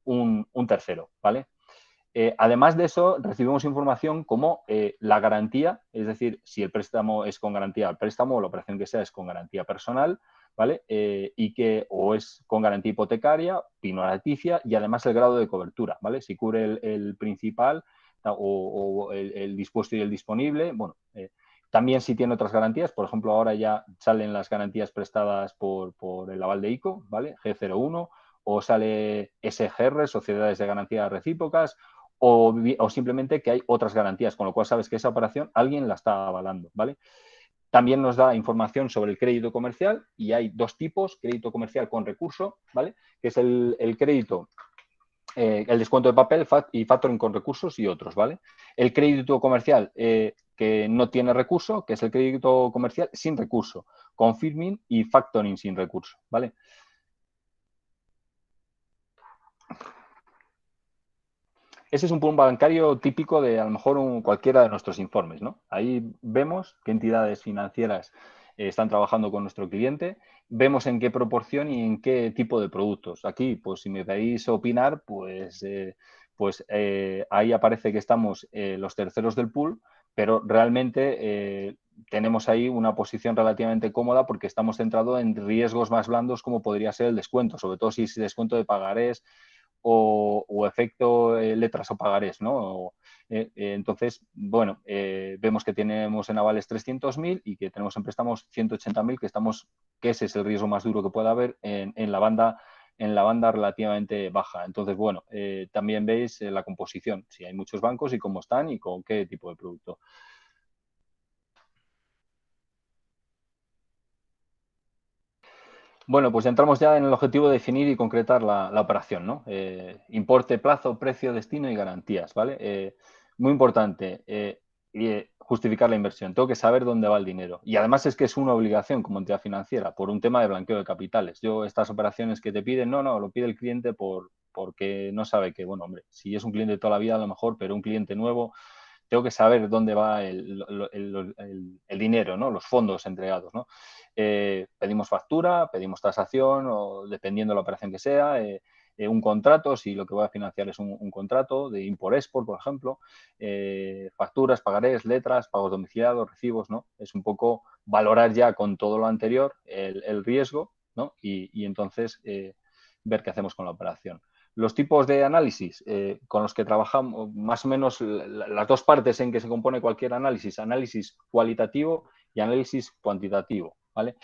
un tercero, ¿vale? Además de eso, recibimos información como la garantía, es decir, si el préstamo es con garantía al préstamo o la operación que sea es con garantía personal, ¿vale? Y que o es con garantía hipotecaria, pinoraticia y además el grado de cobertura, ¿vale? Si cubre el principal o el dispuesto y el disponible, bueno, también si tiene otras garantías, por ejemplo, ahora ya salen las garantías prestadas por el aval de ICO, ¿vale? G01, o sale SGR, Sociedades de Garantías Recíprocas, o simplemente que hay otras garantías, con lo cual sabes que esa operación alguien la está avalando, ¿vale? También nos da información sobre el crédito comercial y hay dos tipos, crédito comercial con recurso, ¿vale? Que es el crédito, el descuento de papel y factoring con recursos y otros, ¿vale? El crédito comercial que no tiene recurso, que es el crédito comercial sin recurso, confirming y factoring sin recurso, ¿vale? Ese es un pool bancario típico de a lo mejor cualquiera de nuestros informes, ¿no? Ahí vemos qué entidades financieras están trabajando con nuestro cliente, vemos en qué proporción y en qué tipo de productos. Aquí, pues si me pedís opinar, pues ahí aparece que estamos los terceros del pool, pero realmente tenemos ahí una posición relativamente cómoda porque estamos centrados en riesgos más blandos como podría ser el descuento, sobre todo si es descuento de pagarés o efecto letras o pagarés, ¿no? Entonces, bueno, vemos que tenemos en avales 300.000 y que tenemos en préstamos 180.000, que ese es el riesgo más duro que pueda haber en la banda relativamente baja. Entonces, bueno, también veis la composición, si hay muchos bancos y cómo están y con qué tipo de producto. Bueno, pues entramos ya en el objetivo de definir y concretar la operación, ¿no? Importe, plazo, precio, destino y garantías, ¿vale? Muy importante, justificar la inversión. Tengo que saber dónde va el dinero. Y además es que es una obligación como entidad financiera por un tema de blanqueo de capitales. Yo, estas operaciones que te piden, no, lo pide el cliente porque no sabe que, bueno, hombre, si es un cliente de toda la vida a lo mejor, pero un cliente nuevo, tengo que saber dónde va el dinero, ¿no? Los fondos entregados, ¿no? Pedimos factura, pedimos tasación o dependiendo de la operación que sea, un contrato, si lo que voy a financiar es un contrato de import-export, por ejemplo, facturas, pagarés, letras, pagos domiciliados, recibos, ¿no? Es un poco valorar ya con todo lo anterior el riesgo, ¿no? Y entonces ver qué hacemos con la operación. Los tipos de análisis con los que trabajamos, más o menos las dos partes en que se compone cualquier análisis cualitativo y análisis cuantitativo, ¿vale?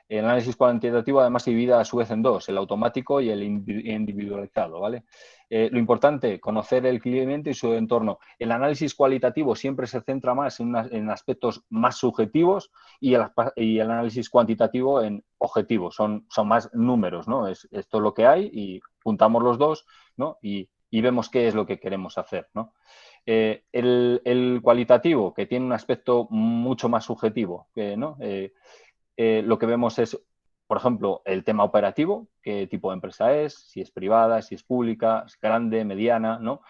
El análisis cuantitativo además se divide a su vez en dos, el automático y el individualizado, ¿vale? Lo importante, conocer el cliente y su entorno. El análisis cualitativo siempre se centra más en aspectos más subjetivos y el análisis cuantitativo en objetivos, son más números, ¿no? Esto es lo que hay y juntamos los dos, ¿no? Y vemos qué es lo que queremos hacer, ¿no? El cualitativo, que tiene un aspecto mucho más subjetivo, ¿no? Lo que vemos es, por ejemplo, el tema operativo, qué tipo de empresa es, si es privada, si es pública, es grande, mediana, ¿no?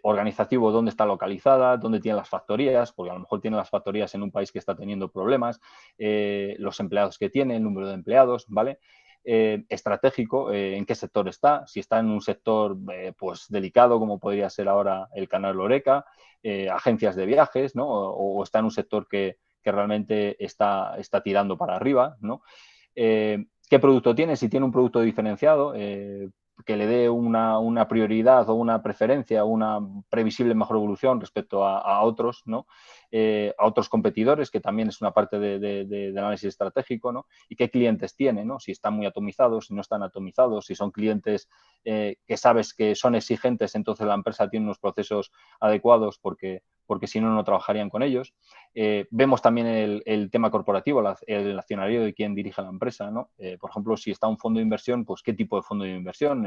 Organizativo, dónde está localizada, dónde tiene las factorías, porque a lo mejor tiene las factorías en un país que está teniendo problemas, los empleados que tiene, el número de empleados, ¿vale? Estratégico, en qué sector está, si está en un sector pues delicado como podría ser ahora el canal Horeca, agencias de viajes, ¿no? O está en un sector que realmente está tirando para arriba, ¿no? ¿Qué producto tiene? Si tiene un producto diferenciado, que le dé una prioridad o una preferencia, una previsible mejor evolución respecto a otros, ¿no? A otros competidores, que también es una parte de análisis estratégico, ¿no? Y qué clientes tiene, ¿no? Si están muy atomizados, si no están atomizados, si son clientes que sabes que son exigentes, entonces la empresa tiene unos procesos adecuados porque si no trabajarían con ellos. Vemos también el tema corporativo, el accionario de quien dirige la empresa, ¿no? Por ejemplo, si está un fondo de inversión, pues qué tipo de fondo de inversión.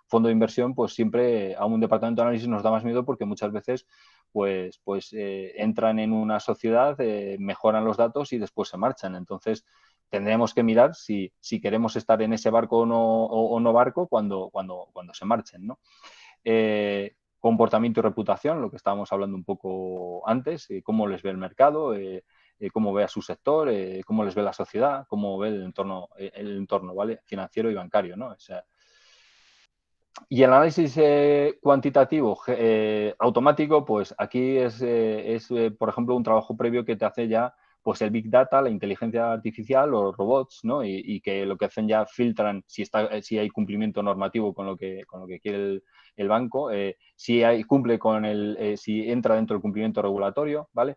Fondo de inversión, pues siempre a un departamento de análisis nos da más miedo porque muchas veces pues entran en una sociedad, mejoran los datos y después se marchan. Entonces, tendremos que mirar si queremos estar en ese barco o no barco cuando se marchen, ¿no? Comportamiento y reputación, lo que estábamos hablando un poco antes, cómo les ve el mercado, cómo ve a su sector, cómo les ve la sociedad, cómo ve el entorno, ¿vale? Financiero y bancario, ¿no? O sea, y el análisis cuantitativo automático, pues aquí es por ejemplo, un trabajo previo que te hace ya pues el Big Data, la inteligencia artificial, los robots, ¿no? Y que lo que hacen ya filtran si hay cumplimiento normativo con lo que quiere el banco, si cumple con si entra dentro del cumplimiento regulatorio, ¿vale?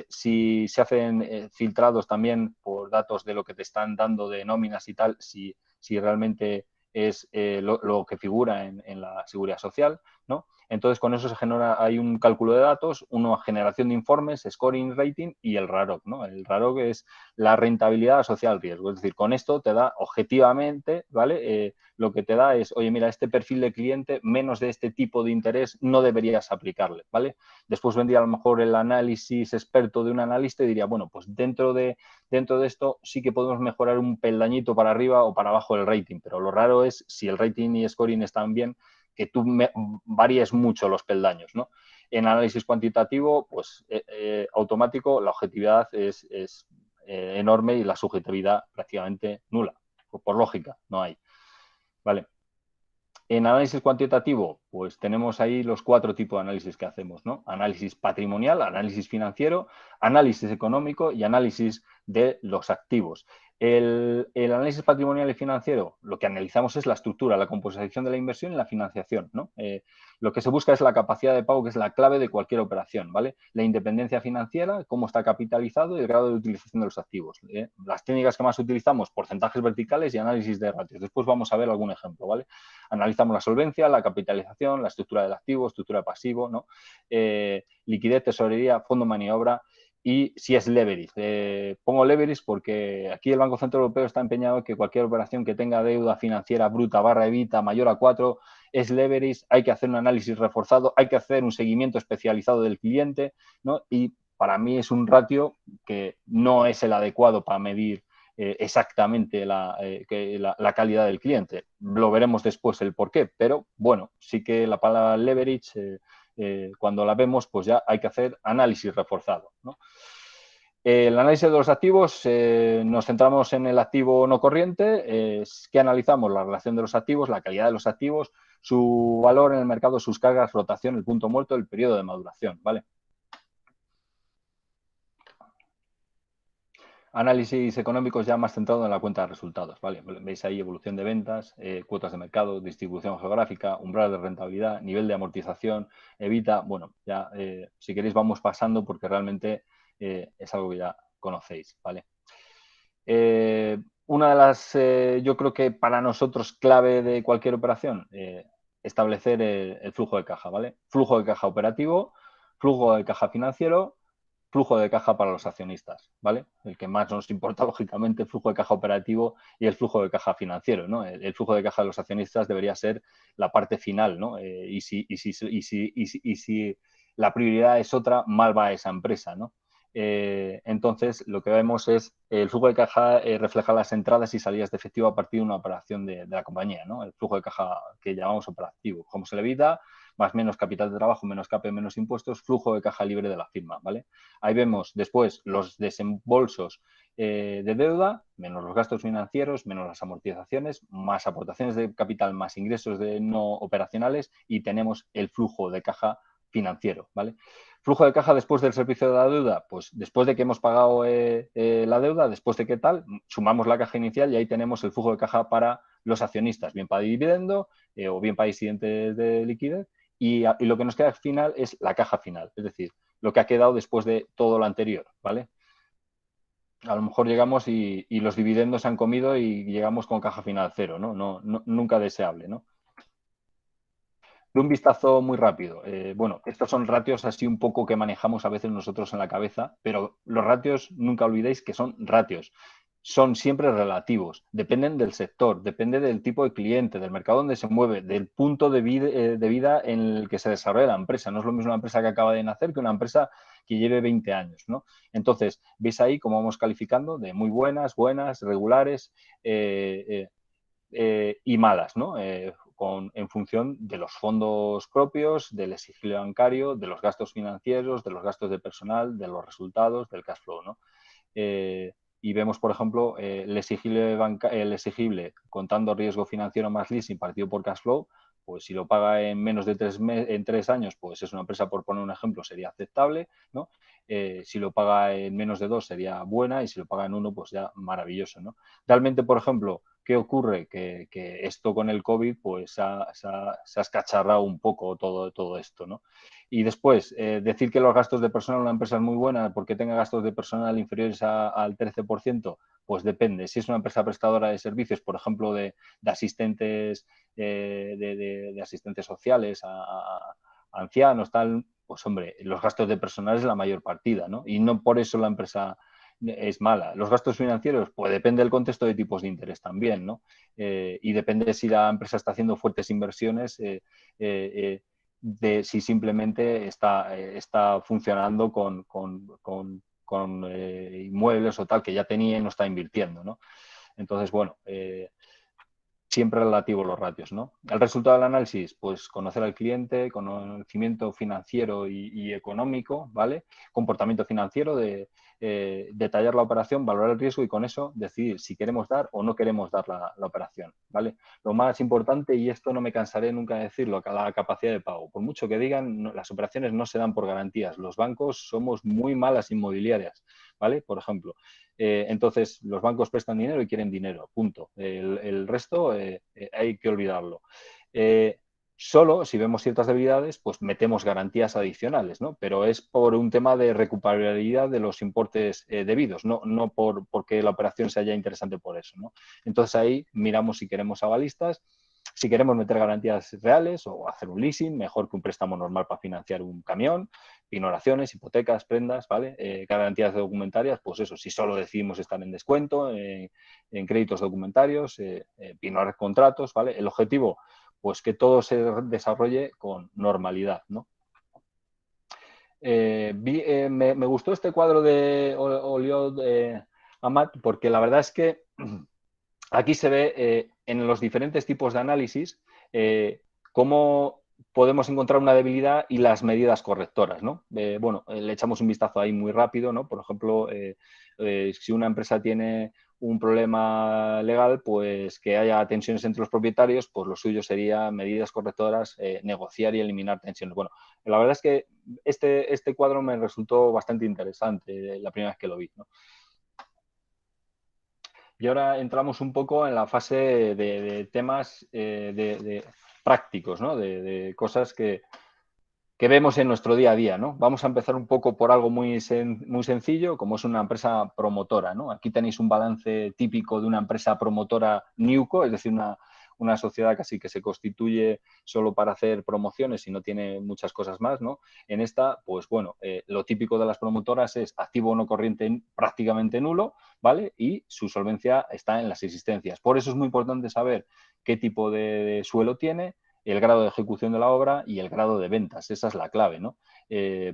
Si se hacen filtrados también por datos de lo que te están dando de nóminas y tal, si realmente es lo que figura en la seguridad social, ¿no? Entonces, con eso hay un cálculo de datos, una generación de informes, scoring, rating y el RAROC, ¿no? El RAROC es la rentabilidad asociada al riesgo. Es decir, con esto te da objetivamente, ¿vale? Lo que te da es, oye, mira, este perfil de cliente, menos de este tipo de interés, no deberías aplicarle, ¿vale? Después vendría a lo mejor el análisis experto de un analista y diría, bueno, pues dentro de esto sí que podemos mejorar un peldañito para arriba o para abajo del rating, pero lo raro es si el rating y scoring están bien, que tú varíes mucho los peldaños, ¿no? En análisis cuantitativo, pues automático, la objetividad es enorme y la subjetividad prácticamente nula. Por lógica, no hay. ¿Vale? En análisis cuantitativo, pues tenemos ahí los 4 tipos de análisis que hacemos, ¿no? Análisis patrimonial, análisis financiero, análisis económico y análisis de los activos. El análisis patrimonial y financiero, lo que analizamos es la estructura, la composición de la inversión y la financiación, ¿no? Lo que se busca es la capacidad de pago, que es la clave de cualquier operación, ¿vale? La independencia financiera, cómo está capitalizado y el grado de utilización de los activos. Las técnicas que más utilizamos, porcentajes verticales y análisis de ratios. Después vamos a ver algún ejemplo, ¿vale? Analizamos la solvencia, la capitalización, la estructura del activo, estructura de pasivo, ¿no? Liquidez, tesorería, fondo maniobra y si es leverage. Pongo leverage porque aquí el Banco Central Europeo está empeñado en que cualquier operación que tenga deuda financiera bruta / EBITDA mayor a 4 es leverage, hay que hacer un análisis reforzado, hay que hacer un seguimiento especializado del cliente, ¿no? Y para mí es un ratio que no es el adecuado para medir exactamente la calidad del cliente. Lo veremos después el por qué, pero bueno, sí que la palabra leverage, cuando la vemos, pues ya hay que hacer análisis reforzado, ¿no? El análisis de los activos, nos centramos en el activo no corriente, que analizamos la relación de los activos, la calidad de los activos, su valor en el mercado, sus cargas, rotación, el punto muerto, el periodo de maduración, ¿vale? Análisis económicos ya más centrado en la cuenta de resultados, ¿vale? Veis ahí evolución de ventas, cuotas de mercado, distribución geográfica, umbral de rentabilidad, nivel de amortización, EBITDA. Bueno, ya si queréis vamos pasando porque realmente es algo que ya conocéis, ¿vale? Una de las, yo creo que para nosotros clave de cualquier operación, establecer el flujo de caja, ¿vale? Flujo de caja operativo, flujo de caja financiero, flujo de caja para los accionistas, ¿vale? El que más nos importa, lógicamente, el flujo de caja operativo y el flujo de caja financiero, ¿no? El flujo de caja de los accionistas debería ser la parte final, ¿no? Y si la prioridad es otra, mal va esa empresa, ¿no? Entonces, lo que vemos es el flujo de caja refleja las entradas y salidas de efectivo a partir de una operación de la compañía, ¿no? El flujo de caja que llamamos operativo. Como se le evita, más menos capital de trabajo, menos CAPE, menos impuestos, flujo de caja libre de la firma, ¿vale? Ahí vemos después los desembolsos de deuda, menos los gastos financieros, menos las amortizaciones, más aportaciones de capital, más ingresos de no operacionales y tenemos el flujo de caja financiero, ¿vale? Flujo de caja después del servicio de la deuda, pues después de que hemos pagado la deuda, después de qué tal, sumamos la caja inicial y ahí tenemos el flujo de caja para los accionistas, bien para dividendo o bien para incidentes de liquidez y lo que nos queda al final es la caja final, es decir, lo que ha quedado después de todo lo anterior, ¿vale? A lo mejor llegamos y los dividendos se han comido y llegamos con caja final cero, ¿no? Nunca deseable, ¿no? De un vistazo muy rápido. Bueno, estos son ratios así un poco que manejamos a veces nosotros en la cabeza, pero los ratios, nunca olvidéis que son ratios. Son siempre relativos, dependen del sector, depende del tipo de cliente, del mercado donde se mueve, del punto de vida en el que se desarrolla la empresa. No es lo mismo una empresa que acaba de nacer que una empresa que lleve 20 años, ¿no? Entonces, veis ahí cómo vamos calificando de muy buenas, regulares y malas, ¿no? En función de los fondos propios, del exigible bancario, de los gastos financieros, de los gastos de personal, de los resultados, del cash flow, ¿no? Y vemos, por ejemplo, el exigible contando riesgo financiero más leasing partido por cash flow, pues si lo paga en menos de 3 años, pues es una empresa, por poner un ejemplo, sería aceptable, ¿no? Si lo paga en menos de 2 sería buena y si lo paga en 1, pues ya maravilloso, ¿no? Realmente, por ejemplo, ¿qué ocurre? Que esto con el COVID pues se ha escacharrado un poco todo esto, ¿no? Y después, decir que los gastos de personal en una empresa es muy buena porque tenga gastos de personal inferiores al 13%, pues depende. Si es una empresa prestadora de servicios, por ejemplo, de asistentes, de asistentes sociales a ancianos, tal, pues hombre, los gastos de personal es la mayor partida, ¿no? Y no por eso la empresa es mala. Los gastos financieros, pues depende del contexto de tipos de interés también, ¿no? Y depende si la empresa está haciendo fuertes inversiones, de si simplemente está funcionando con inmuebles o tal que ya tenía y no está invirtiendo, ¿no? Entonces, bueno, siempre relativo los ratios, ¿no? El resultado del análisis, pues conocer al cliente, conocimiento financiero y económico, ¿vale? Comportamiento financiero, detallar la operación, valorar el riesgo y con eso decidir si queremos dar o no queremos dar la operación, ¿vale? Lo más importante, y esto no me cansaré nunca de decirlo, la capacidad de pago. Por mucho que digan, las operaciones no se dan por garantías. Los bancos somos muy malas inmobiliarias, ¿vale? Por ejemplo. Entonces, los bancos prestan dinero y quieren dinero, punto. El resto hay que olvidarlo. Solo si vemos ciertas debilidades, pues metemos garantías adicionales, ¿no? Pero es por un tema de recuperabilidad de los importes debidos, no porque la operación sea ya interesante por eso, ¿no? Entonces ahí miramos si queremos avalistas, si queremos meter garantías reales o hacer un leasing, mejor que un préstamo normal para financiar un camión, Pinoraciones, hipotecas, prendas, ¿vale? Garantías documentarias, pues eso, si solo decidimos estar en descuento, en créditos documentarios, pinorar contratos, ¿vale? El objetivo, pues que todo se desarrolle con normalidad, ¿no? Me gustó este cuadro de Oliot Amat porque la verdad es que aquí se ve en los diferentes tipos de análisis cómo podemos encontrar una debilidad y las medidas correctoras, ¿no? Bueno, le echamos un vistazo ahí muy rápido, ¿no? Por ejemplo, si una empresa tiene un problema legal, pues que haya tensiones entre los propietarios, pues lo suyo sería medidas correctoras, negociar y eliminar tensiones. Bueno, la verdad es que este cuadro me resultó bastante interesante la primera vez que lo vi, ¿no? Y ahora entramos un poco en la fase de temas de prácticos, ¿no? De cosas que vemos en nuestro día a día, ¿no? Vamos a empezar un poco por algo muy sencillo, como es una empresa promotora, ¿no? Aquí tenéis un balance típico de una empresa promotora NewCo, es decir, una sociedad casi que se constituye solo para hacer promociones y no tiene muchas cosas más, ¿no? En esta, pues bueno, lo típico de las promotoras es activo no corriente prácticamente nulo, ¿vale? Y su solvencia está en las existencias. Por eso es muy importante saber qué tipo de suelo tiene, el grado de ejecución de la obra y el grado de ventas. Esa es la clave, ¿no?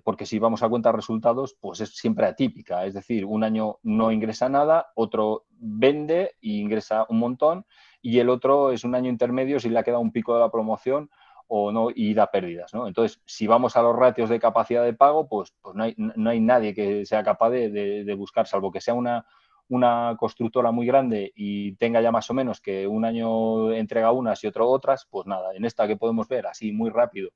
Porque si vamos a cuentas resultados, pues es siempre atípica. Es decir, un año no ingresa nada, otro vende e ingresa un montón y el otro es un año intermedio si le ha quedado un pico de la promoción o no y da pérdidas, ¿no? Entonces, si vamos a los ratios de capacidad de pago, pues no hay nadie que sea capaz de buscar, salvo que sea una constructora muy grande y tenga ya más o menos que un año entrega unas y otro otras, pues nada, en esta que podemos ver así muy rápido,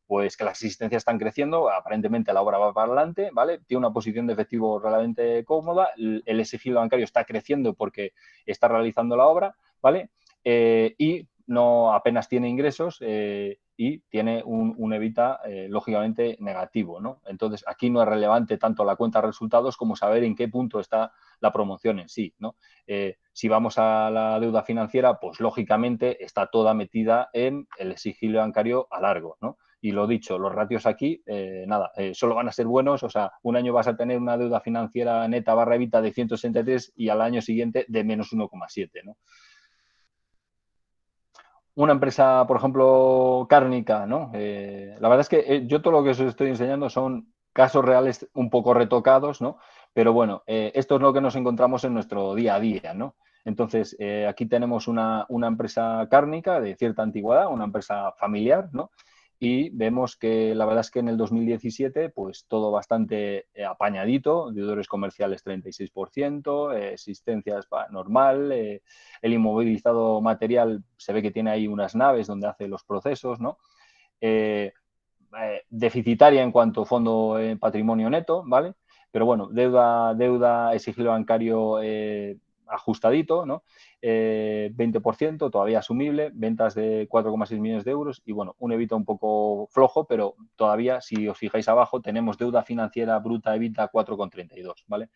pues que las existencias están creciendo, aparentemente la obra va para adelante, ¿vale? Tiene una posición de efectivo relativamente cómoda, el exigible bancario está creciendo porque está realizando la obra, ¿vale? Y no apenas tiene ingresos y tiene un EBITDA lógicamente negativo, ¿no? Entonces, aquí no es relevante tanto la cuenta de resultados como saber en qué punto está la promoción en sí, ¿no? Si vamos a la deuda financiera, pues lógicamente está toda metida en el exigible bancario a largo, ¿no? Y lo dicho, los ratios aquí, solo van a ser buenos, o sea, un año vas a tener una deuda financiera neta barra EBITDA de 163 y al año siguiente de menos 1,7, ¿no? Una empresa, por ejemplo, cárnica, ¿no? La verdad es que yo todo lo que os estoy enseñando son casos reales un poco retocados, ¿no? Pero bueno, esto es lo que nos encontramos en nuestro día a día, ¿no? Entonces, aquí tenemos una empresa cárnica de cierta antigüedad, una empresa familiar, ¿no? Y vemos que la verdad es que en el 2017, pues todo bastante apañadito, deudores comerciales 36%, existencias normal, el inmovilizado material se ve que tiene ahí unas naves donde hace los procesos, ¿no? Deficitaria en cuanto a fondo patrimonio neto, ¿vale? Pero bueno, deuda exigible bancario ajustadito, ¿no? 20%, todavía asumible, ventas de 4,6 millones de euros y bueno, un EBITDA un poco flojo, pero todavía, si os fijáis abajo, tenemos deuda financiera bruta EBITDA 4,32, ¿vale?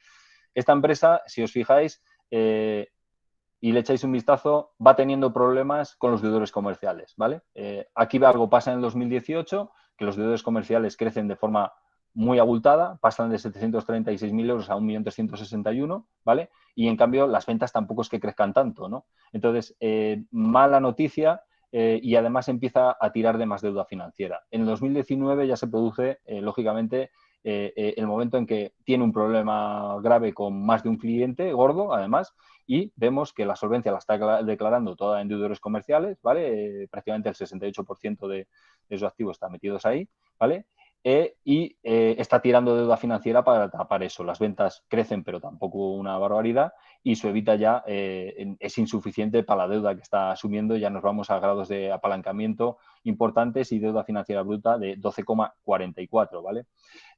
Esta empresa, si os fijáis, y le echáis un vistazo, va teniendo problemas con los deudores comerciales, ¿vale? Aquí algo pasa en el 2018, que los deudores comerciales crecen de forma muy abultada, pasan de 736.000 euros a 1.361.000, ¿vale? Y en cambio las ventas tampoco es que crezcan tanto, ¿no? Entonces, mala noticia y además empieza a tirar de más deuda financiera. En el 2019 ya se produce, lógicamente, el momento en que tiene un problema grave con más de un cliente gordo, además, y vemos que la solvencia la está declarando toda en deudores comerciales, ¿vale? Prácticamente el 68% de sus activos están metidos ahí, ¿vale? Y está tirando deuda financiera para tapar eso. Las ventas crecen, pero tampoco una barbaridad, y su EBITDA ya es insuficiente para la deuda que está asumiendo. Ya nos vamos a grados de apalancamiento importantes y deuda financiera bruta de 12,44, ¿vale?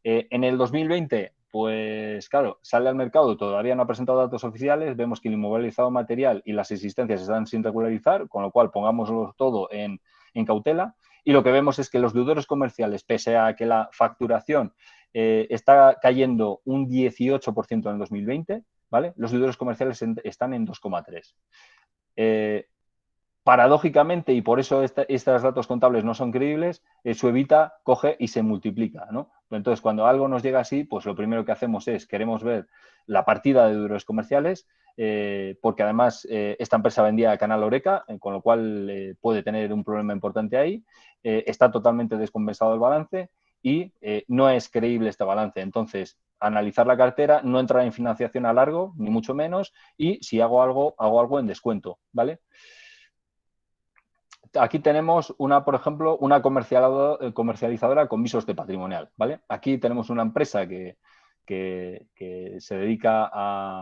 En el 2020, pues claro, sale al mercado, todavía no ha presentado datos oficiales, vemos que el inmovilizado material y las existencias están sin regularizar, con lo cual pongámoslo todo en cautela. Y lo que vemos es que los deudores comerciales, pese a que la facturación está cayendo un 18% en el 2020, ¿vale? Los deudores comerciales están en 2,3. paradójicamente, y por eso estos datos contables no son creíbles, su EBITDA coge y se multiplica, ¿no? Entonces, cuando algo nos llega así, pues lo primero que hacemos es, queremos ver la partida de deudores comerciales, porque además esta empresa vendía a Canal Horeca, con lo cual puede tener un problema importante ahí, está totalmente descompensado el balance y no es creíble este balance. Entonces, analizar la cartera, no entrar en financiación a largo, ni mucho menos, y si hago algo en descuento, ¿vale? Aquí tenemos por ejemplo, una comercializadora con visos de patrimonial, ¿vale? Aquí tenemos una empresa que se dedica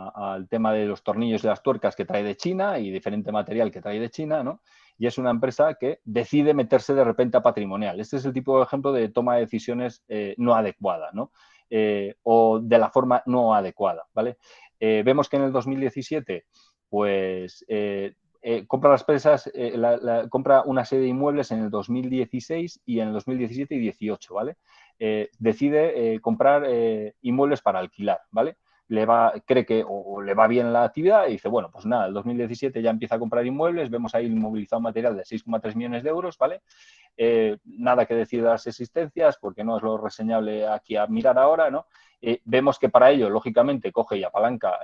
al tema de los tornillos y las tuercas que trae de China y diferente material que trae de China, ¿no? Y es una empresa que decide meterse de repente a patrimonial. Este es el tipo de ejemplo de toma de decisiones no adecuada, ¿no? O de la forma no adecuada, ¿vale? Vemos que en el 2017, pues compra las empresas, compra una serie de inmuebles en el 2016 y en el 2017 y 18, ¿vale? Decide comprar inmuebles para alquilar, ¿vale? Cree que o le va bien la actividad y dice, bueno, pues nada, el 2017 ya empieza a comprar inmuebles, vemos ahí inmovilizado material de 6,3 millones de euros, ¿vale? Nada que decir de las existencias, porque no es lo reseñable aquí a mirar ahora, ¿no? Vemos que para ello, lógicamente, coge y apalanca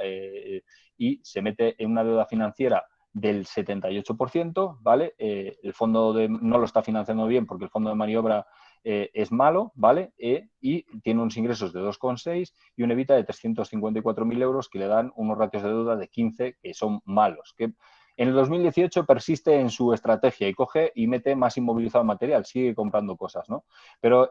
y se mete en una deuda financiera del 78%, ¿vale? El fondo no lo está financiando bien porque el fondo de maniobra es malo, ¿vale? Y tiene unos ingresos de 2,6 y un EBITDA de 354.000 euros que le dan unos ratios de deuda de 15 que son malos. Que en el 2018 persiste en su estrategia y coge y mete más inmovilizado material, sigue comprando cosas, ¿no? Pero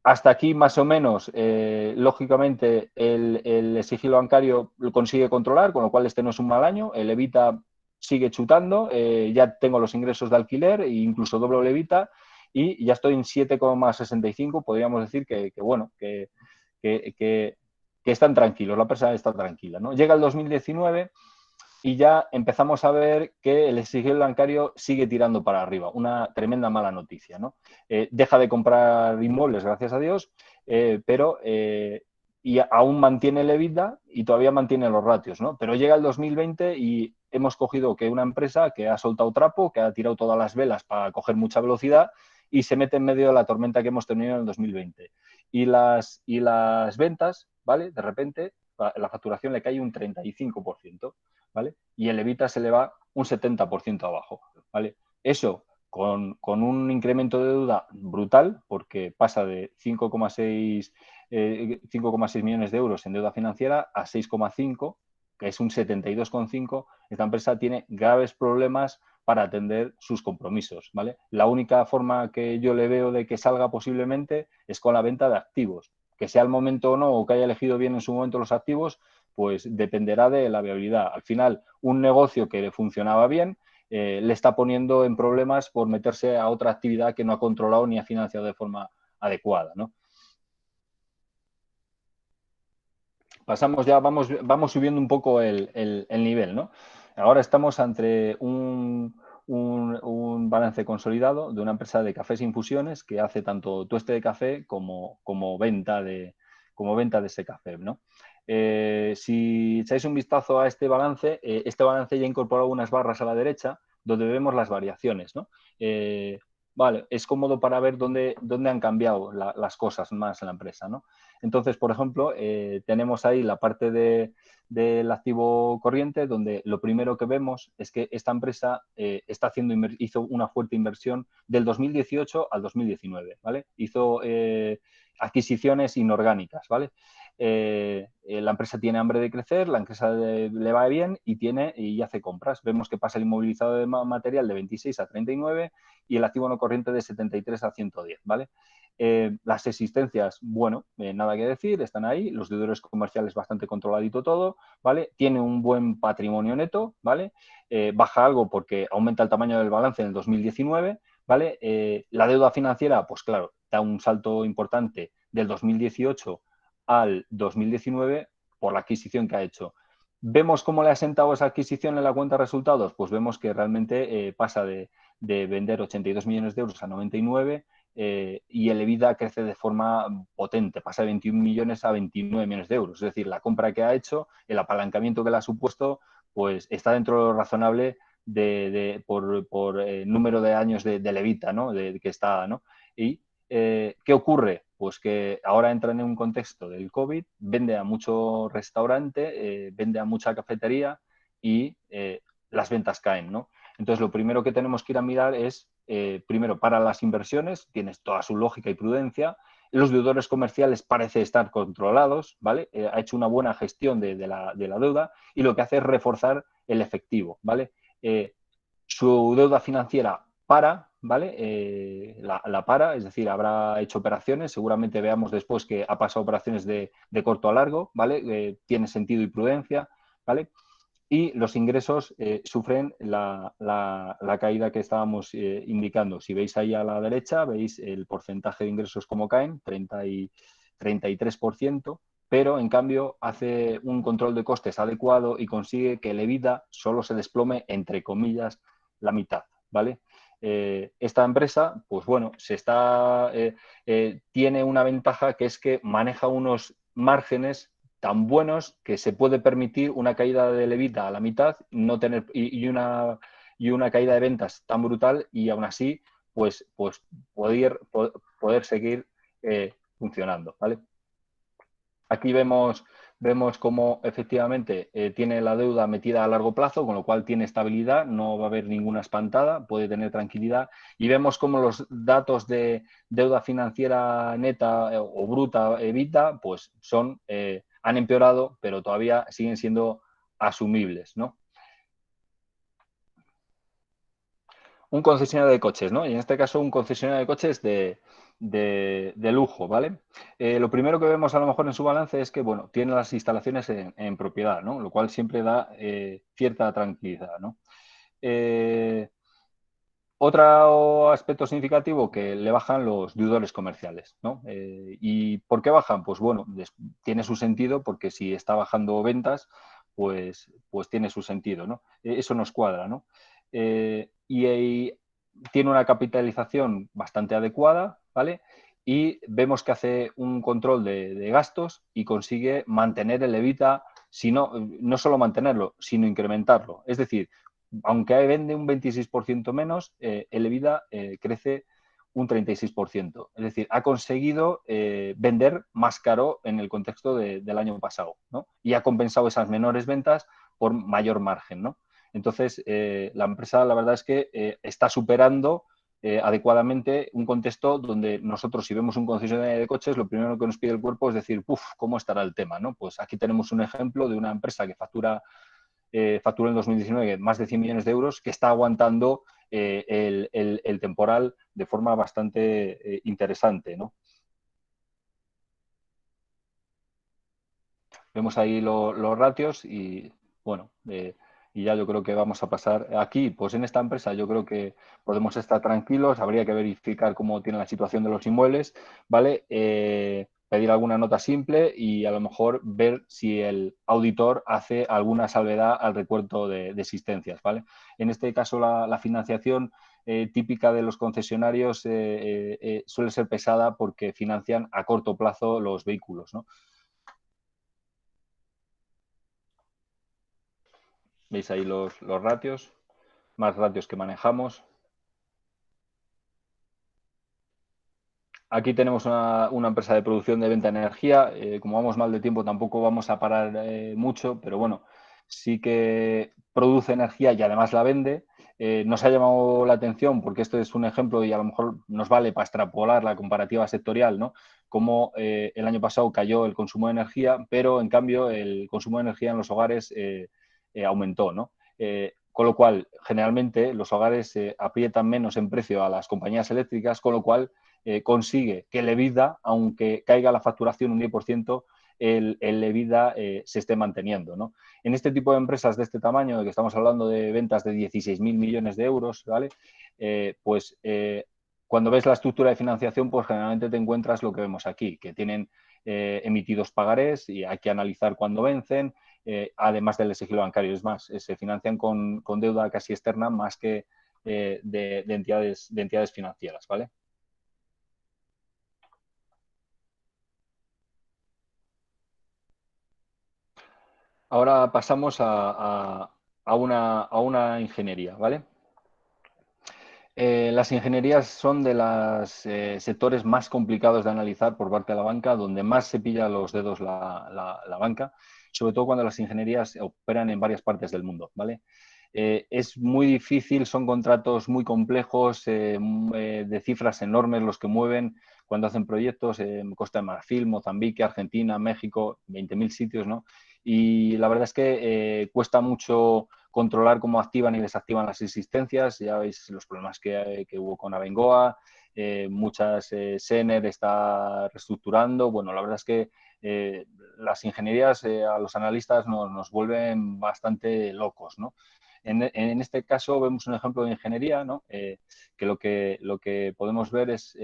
hasta aquí, más o menos, lógicamente, el sigilo bancario lo consigue controlar, con lo cual este no es un mal año. El EBITDA sigue chutando, ya tengo los ingresos de alquiler e incluso doble el EBITDA y ya estoy en 7,65. Podríamos decir que están tranquilos, la empresa está tranquila, ¿no? Llega el 2019 y ya empezamos a ver que el sigilo bancario sigue tirando para arriba, una tremenda mala noticia, ¿no? Deja de comprar inmuebles, gracias a Dios, pero y aún mantiene el EBITDA y todavía mantiene los ratios, ¿no? Pero llega el 2020 y hemos cogido que una empresa que ha soltado trapo, que ha tirado todas las velas para coger mucha velocidad y se mete en medio de la tormenta que hemos tenido en el 2020. Y las ventas, ¿vale? De repente la facturación le cae un 35%. ¿Vale? Y el EBITDA se le va un 70% abajo, ¿vale? Eso con un incremento de deuda brutal, porque pasa de 5,6 millones de euros en deuda financiera a 6,5, que es un 72,5. Esta empresa tiene graves problemas para atender sus compromisos, ¿vale? La única forma que yo le veo de que salga posiblemente es con la venta de activos. Que sea el momento o no, o que haya elegido bien en su momento los activos, pues dependerá de la viabilidad. Al final, un negocio que le funcionaba bien le está poniendo en problemas por meterse a otra actividad que no ha controlado ni ha financiado de forma adecuada, ¿no? Pasamos ya, vamos subiendo un poco el nivel, ¿no? Ahora estamos ante un balance consolidado de una empresa de cafés e infusiones que hace tanto tueste de café como venta de ese café, ¿no? Si echáis un vistazo a este balance ya incorpora unas barras a la derecha donde vemos las variaciones, ¿no? Vale, es cómodo para ver dónde han cambiado las cosas más en la empresa, ¿no? Entonces, por ejemplo, tenemos ahí la parte del activo corriente, donde lo primero que vemos es que esta empresa hizo una fuerte inversión del 2018 al 2019, ¿vale? Hizo adquisiciones inorgánicas, ¿vale? La empresa tiene hambre de crecer, la empresa le va bien y hace compras. Vemos que pasa el inmovilizado de material de 26 a 39 y el activo no corriente de 73 a 110, ¿vale? Las existencias, bueno, nada que decir, están ahí, los deudores comerciales bastante controladito todo, ¿vale? Tiene un buen patrimonio neto, ¿vale? Baja algo porque aumenta el tamaño del balance en el 2019, ¿vale? La deuda financiera, pues claro, da un salto importante del 2018 al 2019 por la adquisición que ha hecho. ¿Vemos cómo le ha sentado esa adquisición en la cuenta de resultados? Pues vemos que realmente pasa de vender 82 millones de euros a 99 y el EBITDA crece de forma potente, pasa de 21 millones a 29 millones de euros. Es decir, la compra que ha hecho, el apalancamiento que le ha supuesto, pues está dentro de lo razonable por número de años de levita, ¿no? Que está, ¿no? Y ¿qué ocurre? Pues que ahora entra en un contexto del COVID, vende a mucho restaurante, vende a mucha cafetería y las ventas caen, ¿no? Entonces, lo primero que tenemos que ir a mirar es, primero, para las inversiones, tienes toda su lógica y prudencia. Los deudores comerciales parece estar controlados, ¿vale? Ha hecho una buena gestión de la deuda y lo que hace es reforzar el efectivo, ¿vale? Su deuda financiera para, ¿vale? La para, es decir, habrá hecho operaciones, seguramente veamos después que ha pasado operaciones de corto a largo, ¿vale? Tiene sentido y prudencia, ¿vale? Y los ingresos sufren la caída que estábamos indicando. Si veis ahí a la derecha, veis el porcentaje de ingresos como caen, 33%, pero en cambio hace un control de costes adecuado y consigue que el EBITDA solo se desplome, entre comillas, la mitad, ¿vale? Esta empresa, pues bueno, tiene una ventaja, que es que maneja unos márgenes tan buenos que se puede permitir una caída de EBITDA a la mitad, no tener y una caída de ventas tan brutal, y aún así pues poder seguir funcionando, ¿vale? Aquí vemos cómo efectivamente tiene la deuda metida a largo plazo, con lo cual tiene estabilidad, no va a haber ninguna espantada, puede tener tranquilidad, y vemos cómo los datos de deuda financiera neta o bruta, EBITDA, pues han empeorado, pero todavía siguen siendo asumibles, ¿no? Un concesionario de coches, ¿no? Y en este caso un concesionario de coches de lujo, ¿vale? Lo primero que vemos a lo mejor en su balance es que, bueno, tiene las instalaciones en propiedad, ¿no? Lo cual siempre da cierta tranquilidad, ¿no? Otro aspecto significativo, que le bajan los deudores comerciales, ¿no? ¿Y por qué bajan? Pues bueno, tiene su sentido, porque si está bajando ventas, pues tiene su sentido, ¿no? Eso nos cuadra, ¿no? Y tiene una capitalización bastante adecuada, ¿vale? Y vemos que hace un control de gastos y consigue mantener el EBITDA, no solo mantenerlo, sino incrementarlo. Es decir, aunque vende un 26% menos, el EBITDA crece un 36%. Es decir, ha conseguido vender más caro en el contexto del año pasado, ¿no? Y ha compensado esas menores ventas por mayor margen, ¿no? Entonces, la empresa, la verdad es que está superando adecuadamente un contexto donde nosotros, si vemos un concesionario de coches, lo primero que nos pide el cuerpo es decir, ¡puf!, ¿cómo estará el tema, ¿no? Pues aquí tenemos un ejemplo de una empresa que facturó en 2019 más de 100 millones de euros, que está aguantando el temporal de forma bastante interesante, ¿no? Vemos ahí los ratios y, bueno, y ya yo creo que vamos a pasar aquí. Pues en esta empresa yo creo que podemos estar tranquilos, habría que verificar cómo tiene la situación de los inmuebles, ¿vale? Pedir alguna nota simple y a lo mejor ver si el auditor hace alguna salvedad al recuento de existencias, ¿vale? En este caso la financiación típica de los concesionarios suele ser pesada, porque financian a corto plazo los vehículos, ¿no? Veis ahí los ratios, más ratios que manejamos. Aquí tenemos una empresa de producción de venta de energía. Como vamos mal de tiempo, tampoco vamos a parar mucho, pero bueno, sí que produce energía y además la vende. Nos ha llamado la atención porque esto es un ejemplo y a lo mejor nos vale para extrapolar la comparativa sectorial, ¿no? Como el año pasado cayó el consumo de energía, pero en cambio el consumo de energía en los hogares aumentó, ¿no? Con lo cual, generalmente los hogares aprietan menos en precio a las compañías eléctricas, con lo cual consigue que el EBITDA, aunque caiga la facturación un 10%, el EBITDA se esté manteniendo, ¿no? En este tipo de empresas de este tamaño, de que estamos hablando de ventas de 16.000 millones de euros, ¿vale? Cuando ves la estructura de financiación, pues generalmente te encuentras lo que vemos aquí, que tienen emitidos pagarés y hay que analizar cuándo vencen, además del sigilo bancario. Es más, se financian con deuda casi externa más que de entidades financieras, ¿vale? Ahora pasamos a a una ingeniería, ¿vale? Las ingenierías son de los sectores más complicados de analizar por parte de la banca, donde más se pilla los dedos la banca, sobre todo cuando las ingenierías operan en varias partes del mundo, ¿vale? Es muy difícil, son contratos muy complejos, de cifras enormes los que mueven cuando hacen proyectos en Costa de Marfil, Mozambique, Argentina, México, 20.000 sitios, ¿no? Y la verdad es que cuesta mucho controlar cómo activan y desactivan las existencias. Ya veis los problemas que hubo con Abengoa, muchas Sener está reestructurando. Bueno, la verdad es que las ingenierías a los analistas nos vuelven bastante locos, ¿no? En este caso vemos un ejemplo de ingeniería, ¿no? Que lo que podemos ver es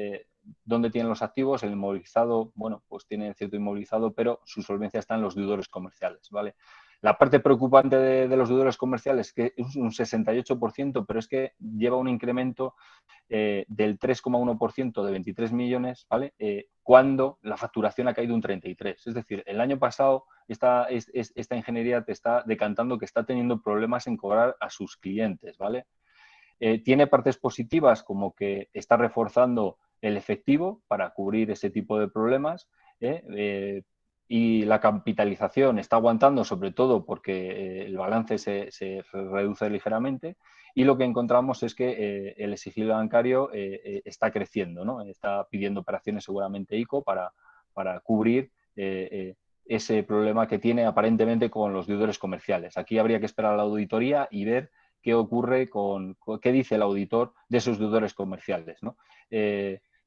dónde tienen los activos. El inmovilizado, bueno, pues tiene cierto inmovilizado, pero su solvencia está en los deudores comerciales, ¿vale? La parte preocupante de los deudores comerciales es que es un 68%, pero es que lleva un incremento del 3,1% de 23 millones, ¿vale? Cuando la facturación ha caído un 33%. Es decir, el año pasado esta ingeniería te está decantando que está teniendo problemas en cobrar a sus clientes, ¿vale? Tiene partes positivas como que está reforzando el efectivo para cubrir ese tipo de problemas, y la capitalización está aguantando, sobre todo porque el balance se reduce ligeramente, y lo que encontramos es que el exigible bancario está creciendo, ¿no? Está pidiendo operaciones seguramente ICO para cubrir ese problema que tiene aparentemente con los deudores comerciales. Aquí habría que esperar a la auditoría y ver qué ocurre qué dice el auditor de esos deudores comerciales, ¿no?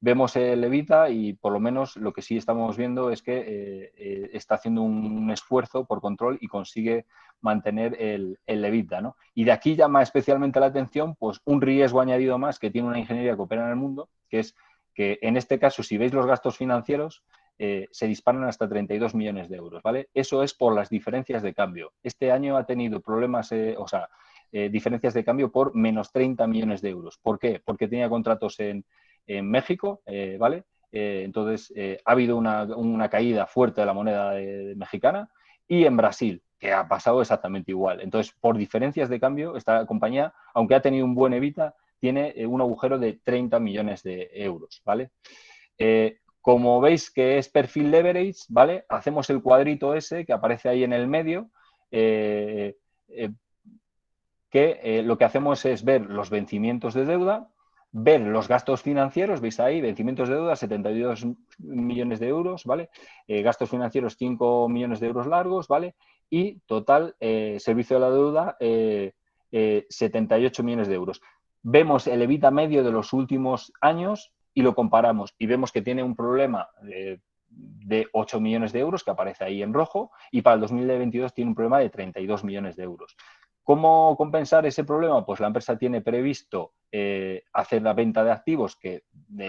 Vemos el EBITDA y por lo menos lo que sí estamos viendo es que está haciendo un esfuerzo por control y consigue mantener el EBITDA, ¿no? Y de aquí llama especialmente la atención pues un riesgo añadido más que tiene una ingeniería que opera en el mundo, que es que en este caso, si veis los gastos financieros, se disparan hasta 32 millones de euros, ¿vale? Eso es por las diferencias de cambio. Este año ha tenido problemas, diferencias de cambio por menos 30 millones de euros. ¿Por qué? Porque tenía contratos en México, ¿vale? Entonces, ha habido una caída fuerte de la moneda mexicana, y en Brasil, que ha pasado exactamente igual. Entonces, por diferencias de cambio, esta compañía, aunque ha tenido un buen EBITDA, tiene un agujero de 30 millones de euros, ¿vale? Como veis que es perfil leverage, ¿vale? Hacemos el cuadrito ese que aparece ahí en el medio, que lo que hacemos es ver los vencimientos de deuda, ver los gastos financieros, veis ahí, vencimientos de deuda, 72 millones de euros, ¿vale? Gastos financieros, 5 millones de euros largos, ¿vale? Y total, servicio de la deuda, 78 millones de euros. Vemos el EBITDA medio de los últimos años y lo comparamos y vemos que tiene un problema de 8 millones de euros, que aparece ahí en rojo, y para el 2022 tiene un problema de 32 millones de euros. ¿Cómo compensar ese problema? Pues la empresa tiene previsto hacer la venta de activos, que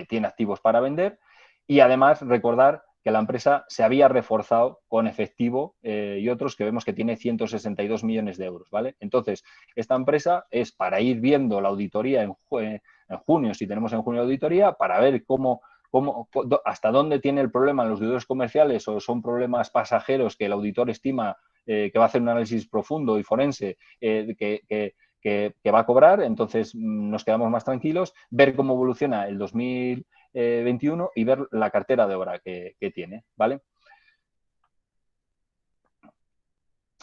tiene activos para vender, y además recordar que la empresa se había reforzado con efectivo y otros, que vemos que tiene 162 millones de euros, ¿vale? Entonces, esta empresa es para ir viendo la auditoría en junio, si tenemos en junio auditoría, para ver hasta dónde tiene el problema en los deudores comerciales, o son problemas pasajeros que el auditor estima que va a hacer un análisis profundo y forense que va a cobrar. Entonces nos quedamos más tranquilos, ver cómo evoluciona el 2021 y ver la cartera de obra que tiene, ¿vale?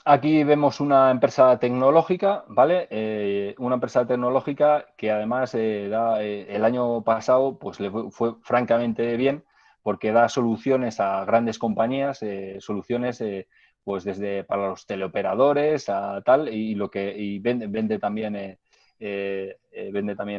Aquí vemos una empresa tecnológica, ¿vale? Una empresa tecnológica que además el año pasado pues le fue francamente bien, porque da soluciones a grandes compañías, soluciones pues desde para los teleoperadores a tal, y vende también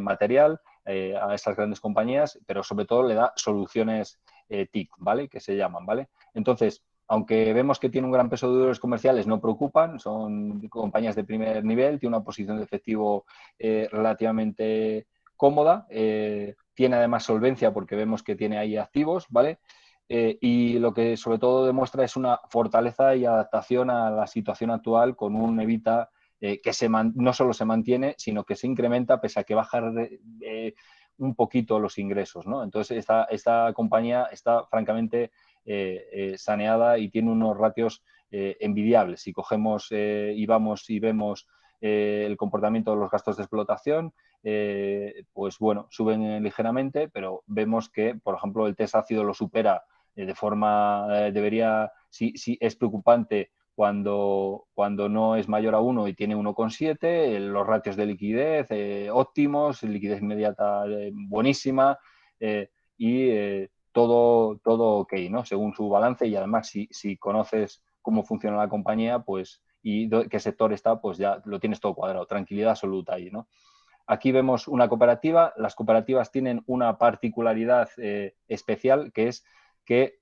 material a esas grandes compañías, pero sobre todo le da soluciones TIC, ¿vale? Que se llaman, ¿vale? Entonces, aunque vemos que tiene un gran peso de deudores comerciales, no preocupan, son compañías de primer nivel, tiene una posición de efectivo relativamente cómoda, tiene además solvencia porque vemos que tiene ahí activos, ¿vale? Y lo que sobre todo demuestra es una fortaleza y adaptación a la situación actual, con un EBITDA que no solo se mantiene, sino que se incrementa pese a que baja un poquito los ingresos, ¿no? Entonces, esta compañía está francamente saneada y tiene unos ratios envidiables. Si cogemos y vamos y vemos el comportamiento de los gastos de explotación, pues bueno, suben ligeramente, pero vemos que, por ejemplo, el test ácido lo supera de forma, si es preocupante cuando no es mayor a 1 y tiene 1,7, los ratios de liquidez óptimos, liquidez inmediata buenísima y todo ok, ¿no? Según su balance, y además si conoces cómo funciona la compañía, pues y qué sector está, pues ya lo tienes todo cuadrado, tranquilidad absoluta ahí, ¿no? Aquí vemos una cooperativa. Las cooperativas tienen una particularidad especial, que es que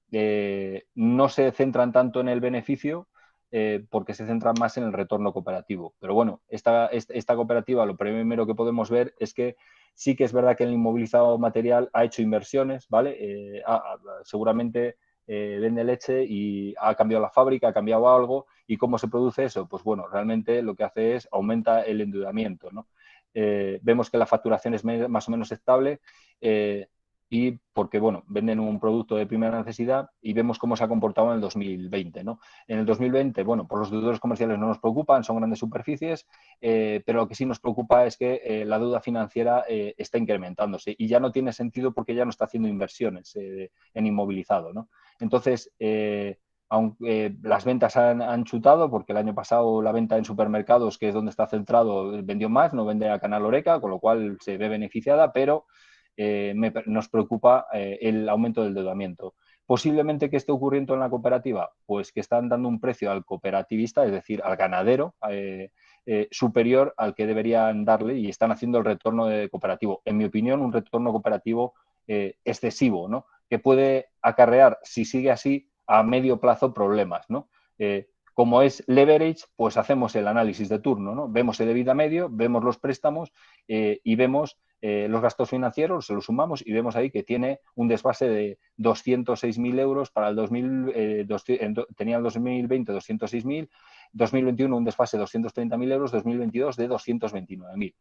no se centran tanto en el beneficio porque se centran más en el retorno cooperativo. Pero bueno, esta cooperativa, lo primero que podemos ver es que sí que es verdad que el inmovilizado material ha hecho inversiones, ¿vale? Seguramente vende leche y ha cambiado la fábrica, ha cambiado algo. ¿Y cómo se produce eso? Pues bueno, realmente lo que hace es aumenta el endeudamiento, ¿no? Vemos que la facturación es más o menos estable y porque, bueno, venden un producto de primera necesidad y vemos cómo se ha comportado en el 2020, ¿no? En el 2020, bueno, por los deudores comerciales no nos preocupan, son grandes superficies, pero lo que sí nos preocupa es que la deuda financiera está incrementándose y ya no tiene sentido porque ya no está haciendo inversiones en inmovilizado, ¿no? Entonces, aunque las ventas han chutado, porque el año pasado la venta en supermercados, que es donde está centrado, vendió más, no vende a Canal Horeca, con lo cual se ve beneficiada, pero nos preocupa el aumento del endeudamiento. Posiblemente, ¿qué esté ocurriendo en la cooperativa? Pues que están dando un precio al cooperativista, es decir, al ganadero, superior al que deberían darle, y están haciendo el retorno cooperativo. En mi opinión, un retorno cooperativo excesivo, ¿no? Que puede acarrear, si sigue así, a medio plazo problemas, ¿no? Como es leverage, pues hacemos el análisis de turno, ¿no? Vemos el EBITDA medio, vemos los préstamos y vemos los gastos financieros, se los sumamos y vemos ahí que tiene un desfase de 206.000 euros para el 2000, tenía el 2020 206.000, 2021 un desfase de 230.000 euros, 2022 de 229.000.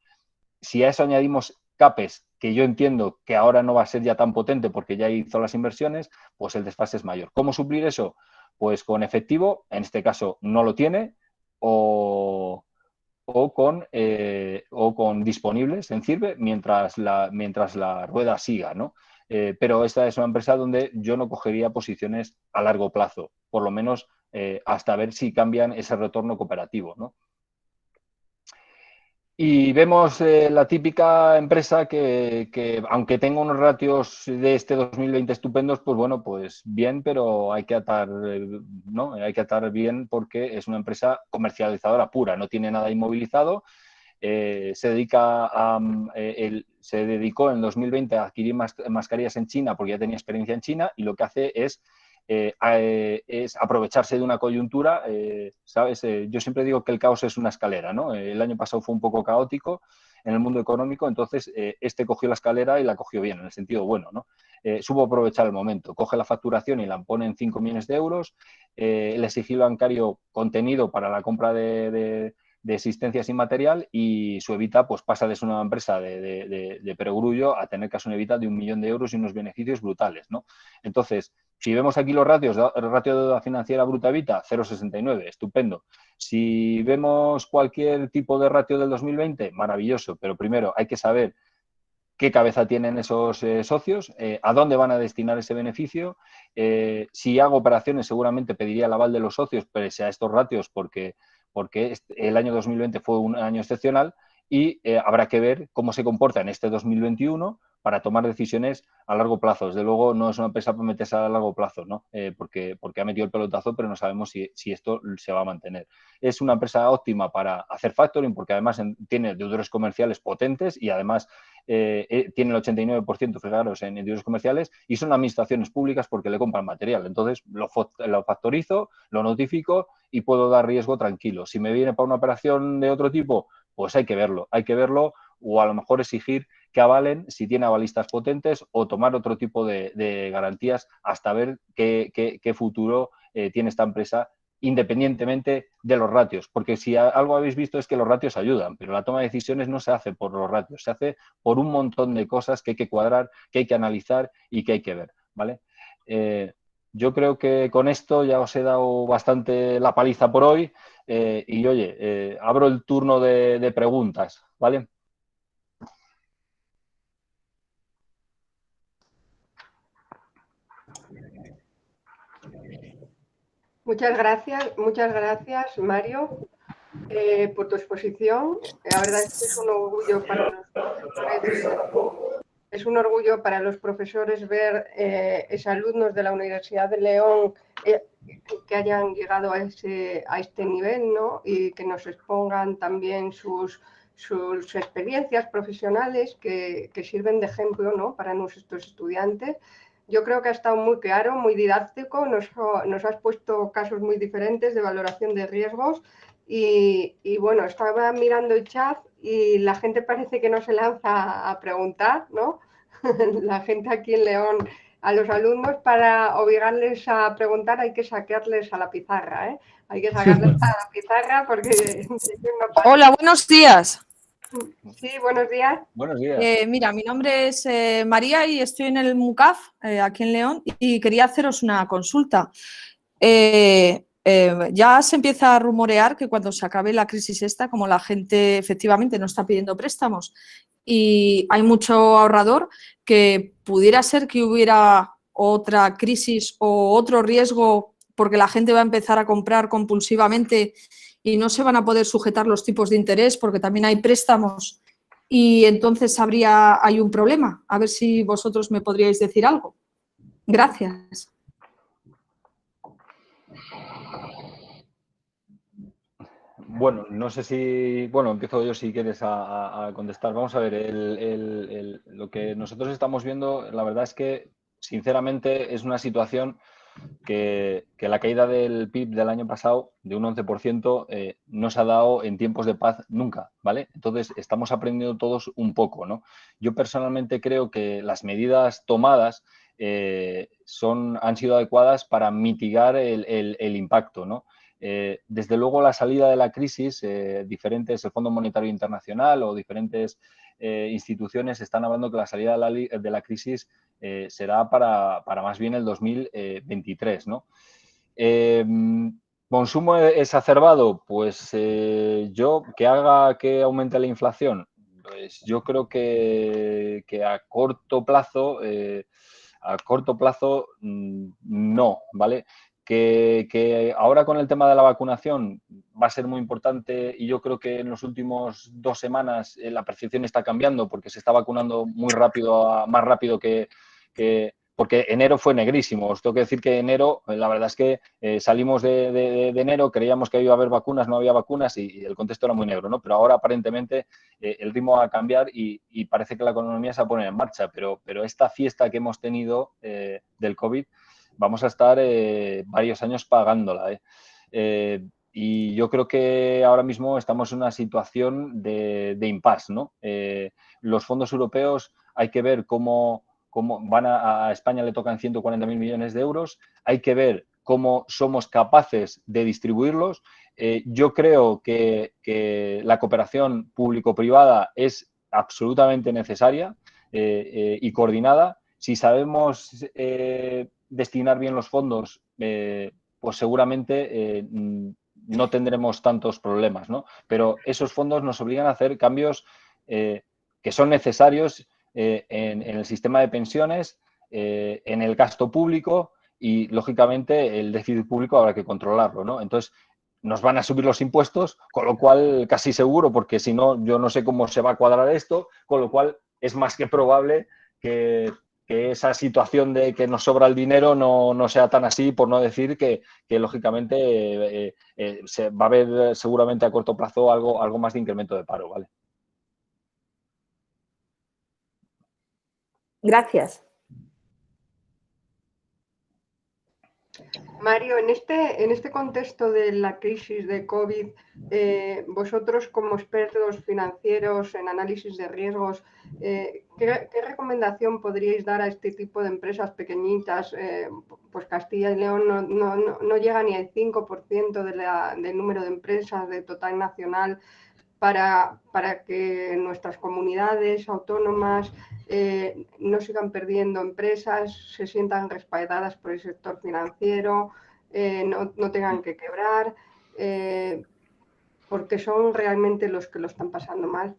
Si a eso añadimos CAPEX, que yo entiendo que ahora no va a ser ya tan potente porque ya hizo las inversiones, pues el desfase es mayor. ¿Cómo suplir eso? Pues con efectivo, en este caso no lo tiene, o con disponibles en Cirve mientras la rueda siga, ¿no? Pero esta es una empresa donde yo no cogería posiciones a largo plazo, por lo menos hasta ver si cambian ese retorno cooperativo, ¿no? Y vemos la típica empresa que aunque tenga unos ratios de este 2020 estupendos, pues bueno, pues bien, pero hay que atar, ¿no? Hay que atar bien porque es una empresa comercializadora pura, no tiene nada inmovilizado. Se dedicó en 2020 a adquirir mascarillas en China porque ya tenía experiencia en China, y lo que hace es aprovecharse de una coyuntura, ¿sabes? Yo siempre digo que el caos es una escalera, ¿no? El año pasado fue un poco caótico en el mundo económico, entonces este cogió la escalera y la cogió bien, en el sentido bueno, ¿no? Supo aprovechar el momento, coge la facturación y la pone en 5 millones de euros, el sigilo bancario contenido para la compra de existencia sin material, y su EBITDA pues pasa de ser una empresa de perogrullo a tener casi un EBITDA de 1 millón de euros y unos beneficios brutales, ¿no? Entonces, si vemos aquí los ratios, el ratio de deuda financiera bruta EBITDA, 0,69, estupendo. Si vemos cualquier tipo de ratio del 2020, maravilloso, pero primero hay que saber qué cabeza tienen esos socios, a dónde van a destinar ese beneficio. Si hago operaciones, seguramente pediría el aval de los socios, pese a estos ratios, porque el año 2020 fue un año excepcional, y habrá que ver cómo se comporta en este 2021 para tomar decisiones a largo plazo. Desde luego no es una empresa para meterse a largo plazo, ¿no? Porque ha metido el pelotazo, pero no sabemos si esto se va a mantener. Es una empresa óptima para hacer factoring porque además tiene deudores comerciales potentes y además tiene el 89%, fijaros, en deudores comerciales, y son administraciones públicas porque le compran material. Entonces lo factorizo, lo notifico y puedo dar riesgo tranquilo. Si me viene para una operación de otro tipo, pues hay que verlo, o a lo mejor exigir que avalen si tiene avalistas potentes o tomar otro tipo de garantías hasta ver qué futuro tiene esta empresa, independientemente de los ratios. Porque si algo habéis visto es que los ratios ayudan, pero la toma de decisiones no se hace por los ratios, se hace por un montón de cosas que hay que cuadrar, que hay que analizar y que hay que ver, ¿vale? Yo creo que con esto ya os he dado bastante la paliza por hoy y, oye, abro el turno de preguntas, ¿vale? Muchas gracias, Mario, por tu exposición. La verdad es que es un orgullo para los profesores. Es un orgullo para los profesores ver exalumnos de la Universidad de León que hayan llegado a este nivel, ¿no? Y que nos expongan también sus experiencias profesionales que sirven de ejemplo, ¿no? Para nuestros estudiantes. Yo creo que ha estado muy claro, muy didáctico, nos has puesto casos muy diferentes de valoración de riesgos y bueno, estaba mirando el chat y la gente parece que no se lanza a preguntar, ¿no? La gente aquí en León, a los alumnos para obligarles a preguntar hay que sacarles a la pizarra, ¿eh? Hay que sacarles a la pizarra porque no paran. Hola, buenos días. Sí, buenos días. Buenos días. Mira, mi nombre es María y estoy en el MUCAF, aquí en León, y quería haceros una consulta. Ya se empieza a rumorear que cuando se acabe la crisis esta, como la gente efectivamente no está pidiendo préstamos y hay mucho ahorrador, que pudiera ser que hubiera otra crisis o otro riesgo porque la gente va a empezar a comprar compulsivamente y no se van a poder sujetar los tipos de interés porque también hay préstamos y entonces hay un problema. A ver si vosotros me podríais decir algo. Gracias. Bueno, no sé si... Bueno, empiezo yo si quieres a contestar. Vamos a ver, lo que nosotros estamos viendo, la verdad es que, sinceramente, es una situación que la caída del PIB del año pasado de un 11% no se ha dado en tiempos de paz nunca, ¿vale? Entonces, estamos aprendiendo todos un poco, ¿no? Yo personalmente creo que las medidas tomadas han sido adecuadas para mitigar el impacto, ¿no? Desde luego, la salida de la crisis, el Fondo Monetario Internacional o diferentes instituciones están hablando que la salida de la crisis será para más bien el 2023, ¿no? ¿Consumo exacerbado? Pues yo, que haga que aumente la inflación, pues yo creo que a corto plazo no, ¿vale? Que ahora con el tema de la vacunación va a ser muy importante y yo creo que en las últimas 2 semanas la percepción está cambiando porque se está vacunando muy rápido, más rápido porque enero fue negrísimo. Os tengo que decir que enero, la verdad es que salimos de enero, creíamos que iba a haber vacunas, no había vacunas y el contexto era muy negro, ¿no? Pero ahora aparentemente el ritmo va a cambiar y parece que la economía se va a poner en marcha, pero esta fiesta que hemos tenido del COVID vamos a estar varios años pagándola. Y yo creo que ahora mismo estamos en una situación de impasse, ¿no? Los fondos europeos hay que ver cómo van a España le tocan 140.000 millones de euros, hay que ver cómo somos capaces de distribuirlos. Yo creo que la cooperación público-privada es absolutamente necesaria y coordinada. Si sabemos destinar bien los fondos, pues seguramente no tendremos tantos problemas, ¿no? Pero esos fondos nos obligan a hacer cambios que son necesarios en el sistema de pensiones, en el gasto público y, lógicamente, el déficit público habrá que controlarlo, ¿no? Entonces, nos van a subir los impuestos, con lo cual casi seguro, porque si no, yo no sé cómo se va a cuadrar esto, con lo cual es más que probable que esa situación de que nos sobra el dinero no sea tan así, por no decir que lógicamente, se va a haber seguramente a corto plazo algo más de incremento de paro, ¿vale? Gracias. Mario, en este contexto de la crisis de COVID, vosotros como expertos financieros en análisis de riesgos, ¿qué recomendación podríais dar a este tipo de empresas pequeñitas? Pues Castilla y León no llega ni al 5% del número de empresas de total nacional para que nuestras comunidades autónomas no sigan perdiendo empresas, se sientan respaldadas por el sector financiero, no tengan que quebrar, porque son realmente los que lo están pasando mal.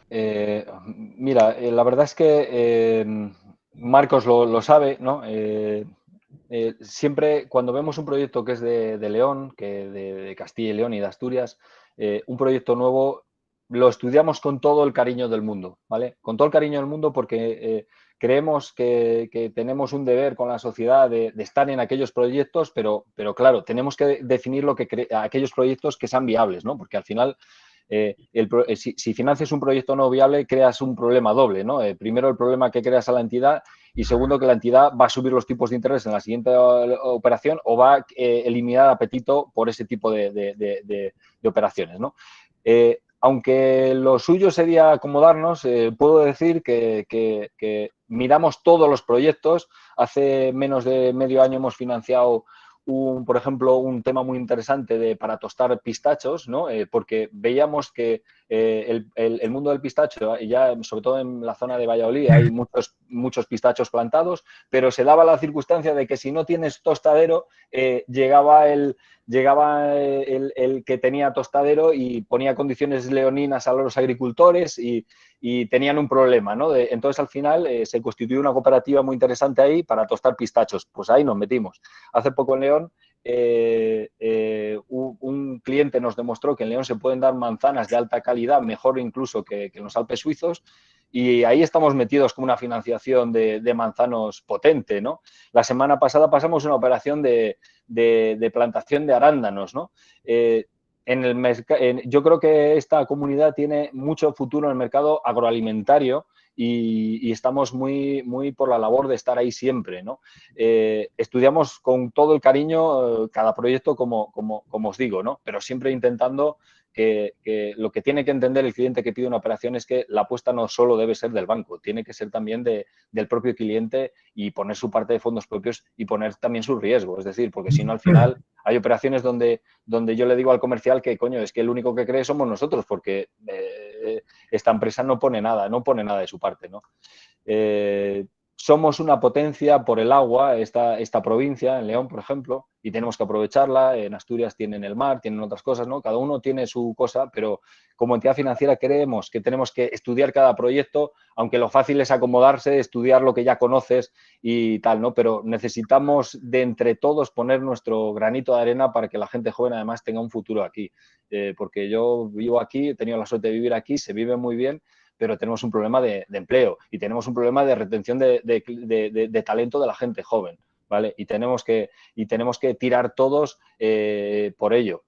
Mira, la verdad es que Marcos lo sabe, ¿no? Siempre cuando vemos un proyecto que es de León, que de Castilla y León y de Asturias, un proyecto nuevo, lo estudiamos con todo el cariño del mundo, ¿vale? Con todo el cariño del mundo porque creemos que tenemos un deber con la sociedad de estar en aquellos proyectos, pero claro, tenemos que definir aquellos proyectos que sean viables, ¿no? Porque al final si financias un proyecto no viable, creas un problema doble, ¿no? Primero, el problema que creas a la entidad y segundo, que la entidad va a subir los tipos de interés en la siguiente operación o va a eliminar apetito por ese tipo de operaciones, ¿no? Aunque lo suyo sería acomodarnos, puedo decir que miramos todos los proyectos. Hace menos de medio año hemos financiado por ejemplo, un tema muy interesante para tostar pistachos, ¿no? Porque veíamos que el mundo del pistacho, ya sobre todo en la zona de Valladolid, hay muchos pistachos plantados, pero se daba la circunstancia de que si no tienes tostadero, llegaba el que tenía tostadero y ponía condiciones leoninas a los agricultores y tenían un problema, ¿no? Entonces, al final, se constituyó una cooperativa muy interesante ahí para tostar pistachos. Pues ahí nos metimos. Hace poco en León, un cliente nos demostró que en León se pueden dar manzanas de alta calidad, mejor incluso que en los Alpes suizos, y ahí estamos metidos con una financiación de manzanos potente, ¿no? La semana pasada pasamos una operación de plantación de arándanos, ¿no? Yo creo que esta comunidad tiene mucho futuro en el mercado agroalimentario y estamos muy por la labor de estar ahí siempre, ¿no? Estudiamos con todo el cariño cada proyecto, como os digo, ¿no? Pero siempre intentando que lo que tiene que entender el cliente que pide una operación es que la apuesta no solo debe ser del banco, tiene que ser también del propio cliente y poner su parte de fondos propios y poner también su riesgo. Es decir, porque si no, al final hay operaciones donde yo le digo al comercial que, coño, es que el único que cree somos nosotros, porque esta empresa no pone nada de su parte, ¿no? Somos una potencia por el agua, esta provincia, en León, por ejemplo, y tenemos que aprovecharla. En Asturias tienen el mar, tienen otras cosas, ¿no? Cada uno tiene su cosa, pero como entidad financiera creemos que tenemos que estudiar cada proyecto, aunque lo fácil es acomodarse, estudiar lo que ya conoces y tal, ¿no? Pero necesitamos de entre todos poner nuestro granito de arena para que la gente joven además tenga un futuro aquí. Porque yo vivo aquí, he tenido la suerte de vivir aquí, se vive muy bien, pero tenemos un problema de empleo y tenemos un problema de retención de talento de la gente joven, ¿vale? Y tenemos que tirar todos por ello.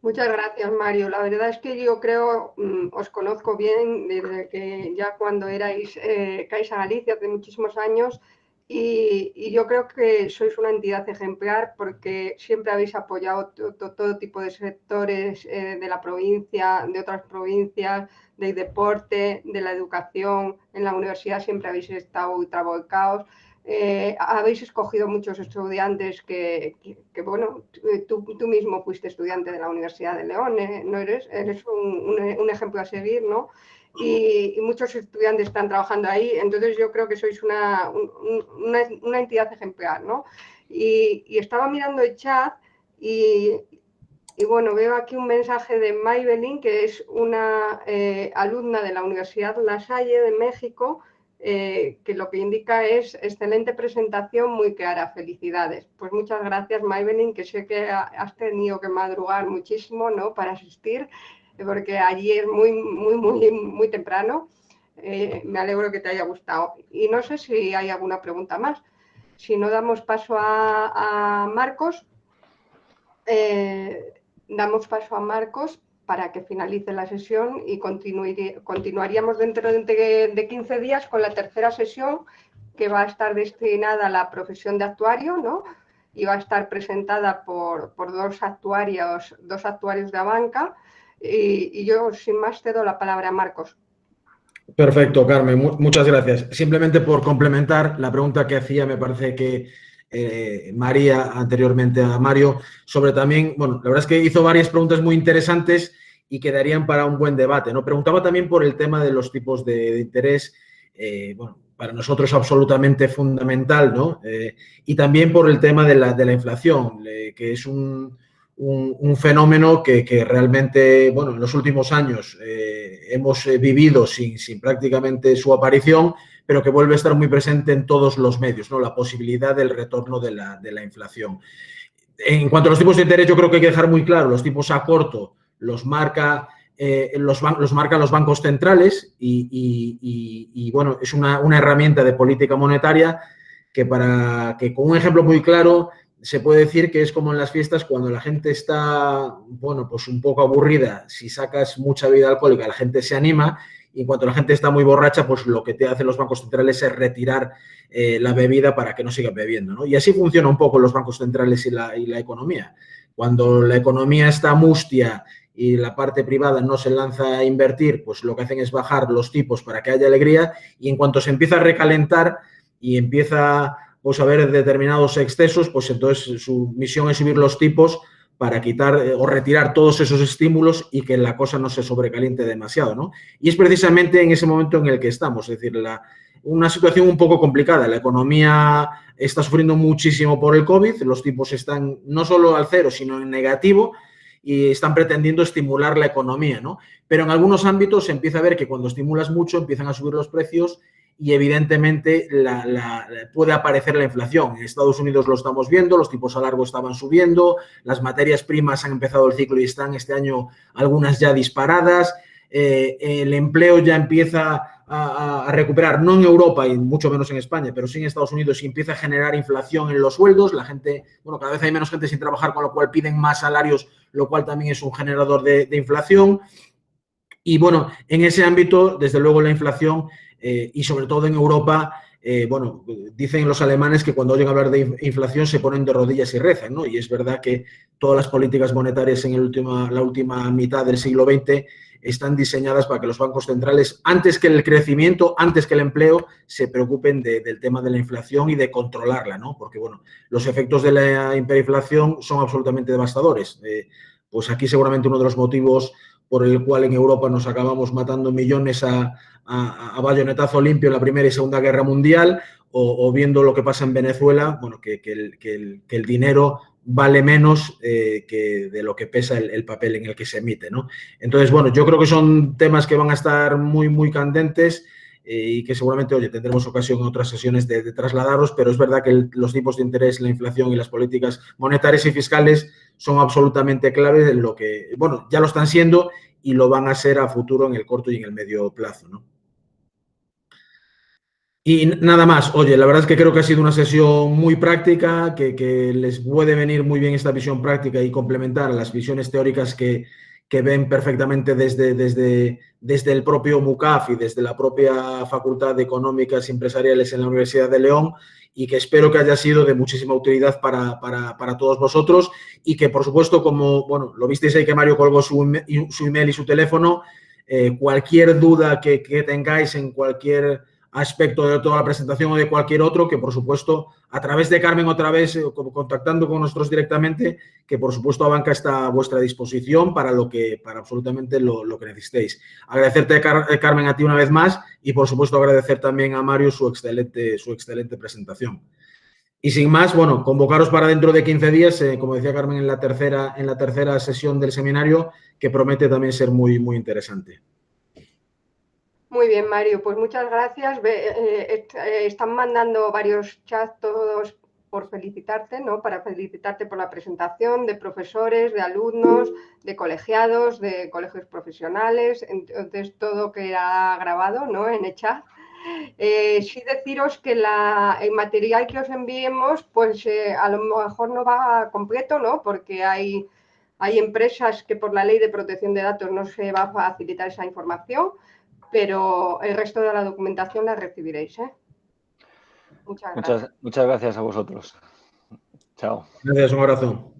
Muchas gracias, Mario. La verdad es que yo creo, os conozco bien desde que ya cuando erais Caixa Galicia hace muchísimos años y yo creo que sois una entidad ejemplar porque siempre habéis apoyado todo tipo de sectores de la provincia, de otras provincias, del deporte, de la educación. En la universidad siempre habéis estado ultra volcados. Habéis escogido muchos estudiantes que bueno, tú mismo fuiste estudiante de la Universidad de León, ¿no? Eres un ejemplo a seguir, ¿no? Y muchos estudiantes están trabajando ahí, entonces yo creo que sois una entidad ejemplar, ¿no? Y estaba mirando el chat y bueno, veo aquí un mensaje de Maybelline, que es una alumna de la Universidad La Salle de México, que lo que indica es excelente presentación, muy clara, felicidades. Pues muchas gracias, Maybelline, que sé que has tenido que madrugar muchísimo, ¿no?, para asistir, porque allí es muy temprano. Me alegro que te haya gustado. Y no sé si hay alguna pregunta más. Si no, damos paso a Marcos. Damos paso a Marcos para que finalice la sesión y continuaríamos dentro de 15 días con la tercera sesión, que va a estar destinada a la profesión de actuario, ¿no? Y va a estar presentada por dos actuarios de Abanca. Y yo, sin más, te doy la palabra a Marcos. Perfecto, Carmen, muchas gracias. Simplemente por complementar la pregunta que hacía, me parece que María anteriormente a Mario, sobre también, bueno, la verdad es que hizo varias preguntas muy interesantes y quedarían para un buen debate, ¿no? Preguntaba también por el tema de los tipos de interés, bueno, para nosotros absolutamente fundamental, ¿no? Y también por el tema de la inflación, que es un fenómeno que realmente, bueno, en los últimos años hemos vivido sin prácticamente su aparición, pero que vuelve a estar muy presente en todos los medios, ¿no? La posibilidad del retorno de la inflación. En cuanto a los tipos de interés, yo creo que hay que dejar muy claro, los tipos a corto los marca los bancos centrales y bueno, es una herramienta de política monetaria que con un ejemplo muy claro se puede decir que es como en las fiestas cuando la gente está, bueno, pues un poco aburrida, si sacas mucha bebida alcohólica la gente se anima y en cuanto la gente está muy borracha, pues lo que te hacen los bancos centrales es retirar la bebida para que no sigan bebiendo, ¿no? Y así funciona un poco los bancos centrales y la economía. Cuando la economía está mustia y la parte privada no se lanza a invertir, pues lo que hacen es bajar los tipos para que haya alegría y en cuanto se empieza a recalentar y empieza pues, a haber determinados excesos, pues entonces su misión es subir los tipos para quitar o retirar todos esos estímulos y que la cosa no se sobrecaliente demasiado, ¿no? Y es precisamente en ese momento en el que estamos, es decir, una situación un poco complicada. La economía está sufriendo muchísimo por el COVID, los tipos están no solo al cero, sino en negativo y están pretendiendo estimular la economía, ¿no? Pero en algunos ámbitos se empieza a ver que cuando estimulas mucho empiezan a subir los precios y evidentemente puede aparecer la inflación. En Estados Unidos lo estamos viendo, los tipos a largo estaban subiendo, las materias primas han empezado el ciclo y están este año algunas ya disparadas, el empleo ya empieza a recuperar, no en Europa y mucho menos en España, pero sí en Estados Unidos y empieza a generar inflación en los sueldos, la gente, bueno, cada vez hay menos gente sin trabajar, con lo cual piden más salarios, lo cual también es un generador de inflación. Y bueno, en ese ámbito, desde luego la inflación y sobre todo en Europa, bueno, dicen los alemanes que cuando oyen hablar de inflación se ponen de rodillas y rezan, ¿no? Y es verdad que todas las políticas monetarias en la última mitad del siglo XX están diseñadas para que los bancos centrales, antes que el crecimiento, antes que el empleo, se preocupen del tema de la inflación y de controlarla, ¿no? Porque, bueno, los efectos de la hiperinflación son absolutamente devastadores. Pues aquí seguramente uno de los motivos por el cual en Europa nos acabamos matando millones a bayonetazo limpio en la Primera y Segunda Guerra Mundial, o viendo lo que pasa en Venezuela, bueno, que el dinero vale menos que de lo que pesa el papel en el que se emite, ¿no? Entonces, bueno, yo creo que son temas que van a estar muy, muy candentes y que seguramente, oye, tendremos ocasión en otras sesiones de trasladarlos, pero es verdad que los tipos de interés, la inflación y las políticas monetarias y fiscales son absolutamente claves en lo que, bueno, ya lo están siendo y lo van a ser a futuro en el corto y en el medio plazo, ¿no? Y nada más, oye, la verdad es que creo que ha sido una sesión muy práctica, que les puede venir muy bien esta visión práctica y complementar las visiones teóricas que ven perfectamente desde el propio MUCAF y desde la propia Facultad de Económicas y Empresariales en la Universidad de León y que espero que haya sido de muchísima utilidad para todos vosotros y que, por supuesto, como, bueno, lo visteis ahí que Mario colgó su email y su teléfono, cualquier duda que tengáis en cualquier aspecto de toda la presentación o de cualquier otro, que por supuesto a través de Carmen otra vez, contactando con nosotros directamente, que por supuesto Abanca está a vuestra disposición para absolutamente lo que necesitéis. Agradecerte, Carmen, a ti una vez más y por supuesto agradecer también a Mario su excelente presentación. Y sin más, bueno, convocaros para dentro de 15 días, como decía Carmen, en la tercera sesión del seminario, que promete también ser muy, muy interesante. Muy bien, Mario, pues muchas gracias. Están mandando varios chats todos por felicitarte, ¿no? Para felicitarte por la presentación de profesores, de alumnos, de colegiados, de colegios profesionales, entonces todo queda grabado, ¿no? En el chat. Sí deciros que el material que os enviemos, pues a lo mejor no va completo, ¿no? Porque hay empresas que por la ley de protección de datos no se va a facilitar esa información, pero el resto de la documentación la recibiréis, ¿eh? Muchas gracias. Muchas gracias a vosotros. Chao. Gracias, un abrazo.